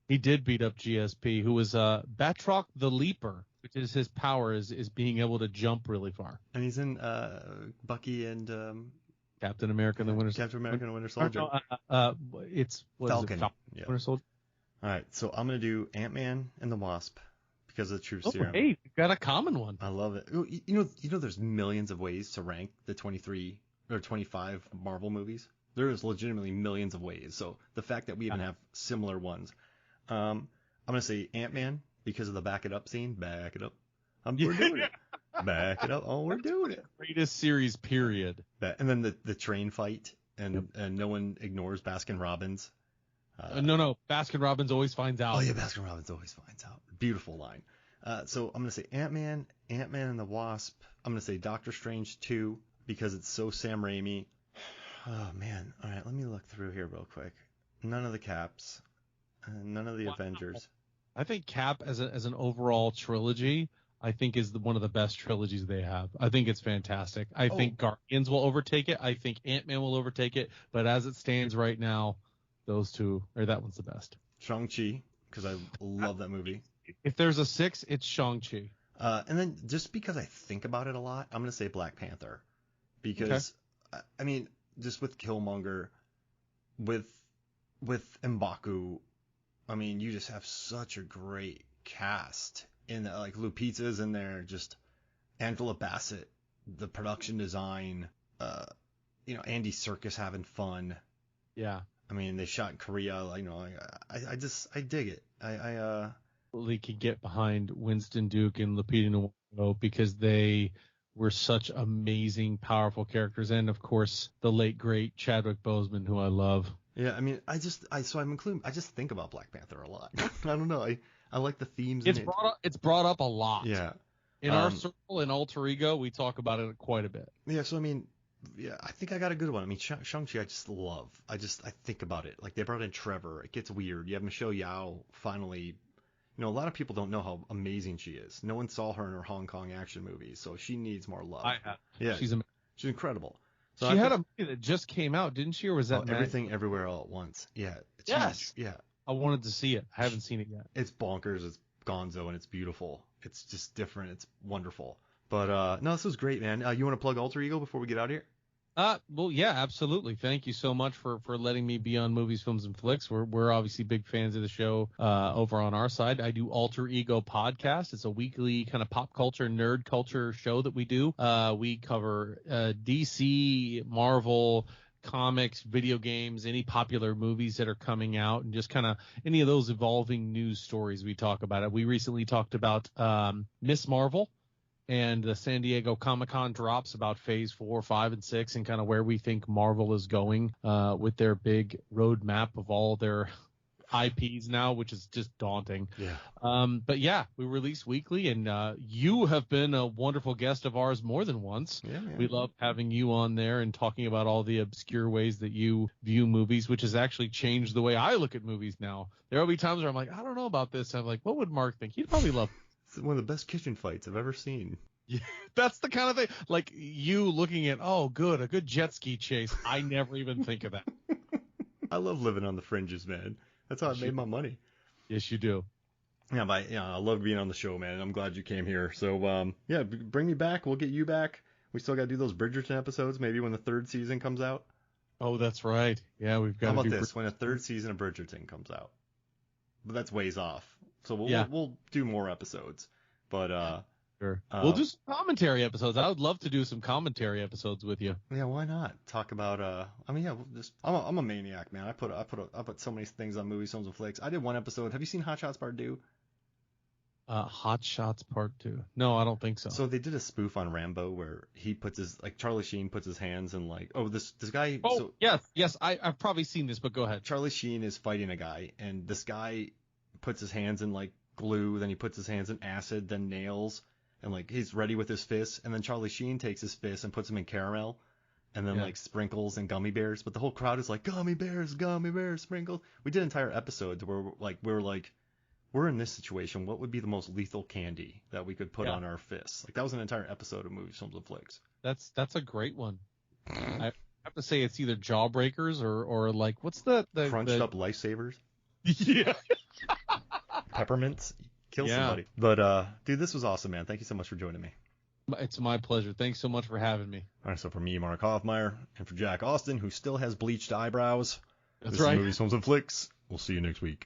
He did beat up GSP, who was Batroc the Leaper, which is his power is being able to jump really far. And he's in Bucky and Captain America and the Winter Soldier. Captain America and the Winter Soldier. It's Falcon. Yeah. Winter Soldier. All right, so I'm gonna do Ant-Man and the Wasp because of the Truth Serum. Hey, you've got a common one. I love it. You know, there's millions of ways to rank the 23 or 25 Marvel movies. There is legitimately millions of ways. So the fact that we even have similar ones. I'm gonna say Ant-Man because of the back it up scene. Back it up. We're doing it. Back it up. Oh, we're doing it. Greatest series, period. And then the train fight, and no one ignores Baskin Robbins. No, Baskin Robbins always finds out. Oh yeah, Baskin Robbins always finds out. Beautiful line. So I'm gonna say Ant-Man, Ant-Man and the Wasp. I'm gonna say Doctor Strange 2 because it's so Sam Raimi. Oh man. All right, let me look through here real quick. None of the Caps, none of the Wow. Avengers. I think Cap as an overall trilogy, I think is one of the best trilogies they have. I think it's fantastic. I think Guardians will overtake it. I think Ant-Man will overtake it. But as it stands right now, those two, or that one's the best. Shang-Chi, because I love that movie. If there's a 6, it's Shang-Chi. And then just because I think about it a lot, I'm gonna say Black Panther, because I mean, just with Killmonger, with M'Baku, I mean, you just have such a great cast in there. Like Lupita's in there, just Angela Bassett, the production design, Andy Serkis having fun. Yeah. I mean, they shot in Korea. I dig it. They could get behind Winston Duke and Lupita Nyong'o because they were such amazing, powerful characters, and of course the late great Chadwick Boseman, who I love. Yeah, I mean, I just think about Black Panther a lot. I don't know. I like the themes. It's brought up a lot. Yeah. In our circle in Alter Ego, we talk about it quite a bit. Yeah. So I mean, yeah, I think I got a good one. I mean, Shang-Chi, I just love. I think about it. Like they brought in Trevor. It gets weird. You have Michelle Yeoh finally. A lot of people don't know how amazing she is. No one saw her in her Hong Kong action movies, so she needs more love. I have. Yeah. She's incredible. So she had a movie that just came out, didn't she? Or was that Everything Everywhere All at Once? Yeah. It's yes. Huge. Yeah. I wanted to see it. I haven't seen it yet. It's bonkers. It's gonzo, and it's beautiful. It's just different. It's wonderful. But no, this was great, man. You want to plug Alter Ego before we get out of here? Well, yeah, absolutely. Thank you so much for letting me be on Movies, Films, and Flicks. We're obviously big fans of the show over on our side. I do Alter Ego Podcast. It's a weekly kind of pop culture, nerd culture show that we do. We cover DC, Marvel, comics, video games, any popular movies that are coming out, and just kind of any of those evolving news stories we talk about it. We recently talked about Miss Marvel. And the San Diego Comic-Con drops about Phase 4, 5, and 6 and kind of where we think Marvel is going with their big roadmap of all their IPs now, which is just daunting. Yeah. But yeah, we release weekly, and you have been a wonderful guest of ours more than once. Yeah. We love having you on there and talking about all the obscure ways that you view movies, which has actually changed the way I look at movies now. There will be times where I'm like, I don't know about this. I'm like, what would Mark think? He'd probably love it. It's one of the best kitchen fights I've ever seen. Yeah, that's the kind of thing. Like you looking at, a good jet ski chase. I never even think of that. I love living on the fringes, man. That's how I made my money. Yes, you do. Yeah, I love being on the show, man. I'm glad you came here. So, bring me back. We'll get you back. We still got to do those Bridgerton episodes, maybe when the 3rd season comes out. Oh, that's right. Yeah, we've got. How about this? When a 3rd season of Bridgerton comes out, but that's ways off. So we'll do more episodes. But sure. We'll do some commentary episodes. I would love to do some commentary episodes with you. Yeah, why not? Talk about I'm a maniac, man. I put so many things on Movies, Films, and Flicks. I did one episode. Have you seen Hot Shots Part 2? Hot Shots Part 2. No, I don't think so. So they did a spoof on Rambo where he puts Charlie Sheen puts his hands in this guy. Oh, yes. I've probably seen this, but go ahead. Charlie Sheen is fighting a guy, and this guy puts his hands in glue, then he puts his hands in acid, then nails, and he's ready with his fists, and then Charlie Sheen takes his fists and puts them in caramel, and then sprinkles and gummy bears, but the whole crowd is like gummy bears, sprinkles. We did entire episodes where we're in this situation, what would be the most lethal candy that we could put on our fists? That was an entire episode of Movies, Films, and Flicks. That's a great one. I have to say it's either Jawbreakers or what's the crunched up lifesavers. Yeah. Peppermints. Kill somebody. But dude, this was awesome, man. Thank you so much for joining me. It's my pleasure. Thanks so much for having me. All right, so for me, Mark Hoffmeyer, and for Jack Austin, who still has bleached eyebrows, That's this right. is Movies, Films, and Flicks. We'll see you next week.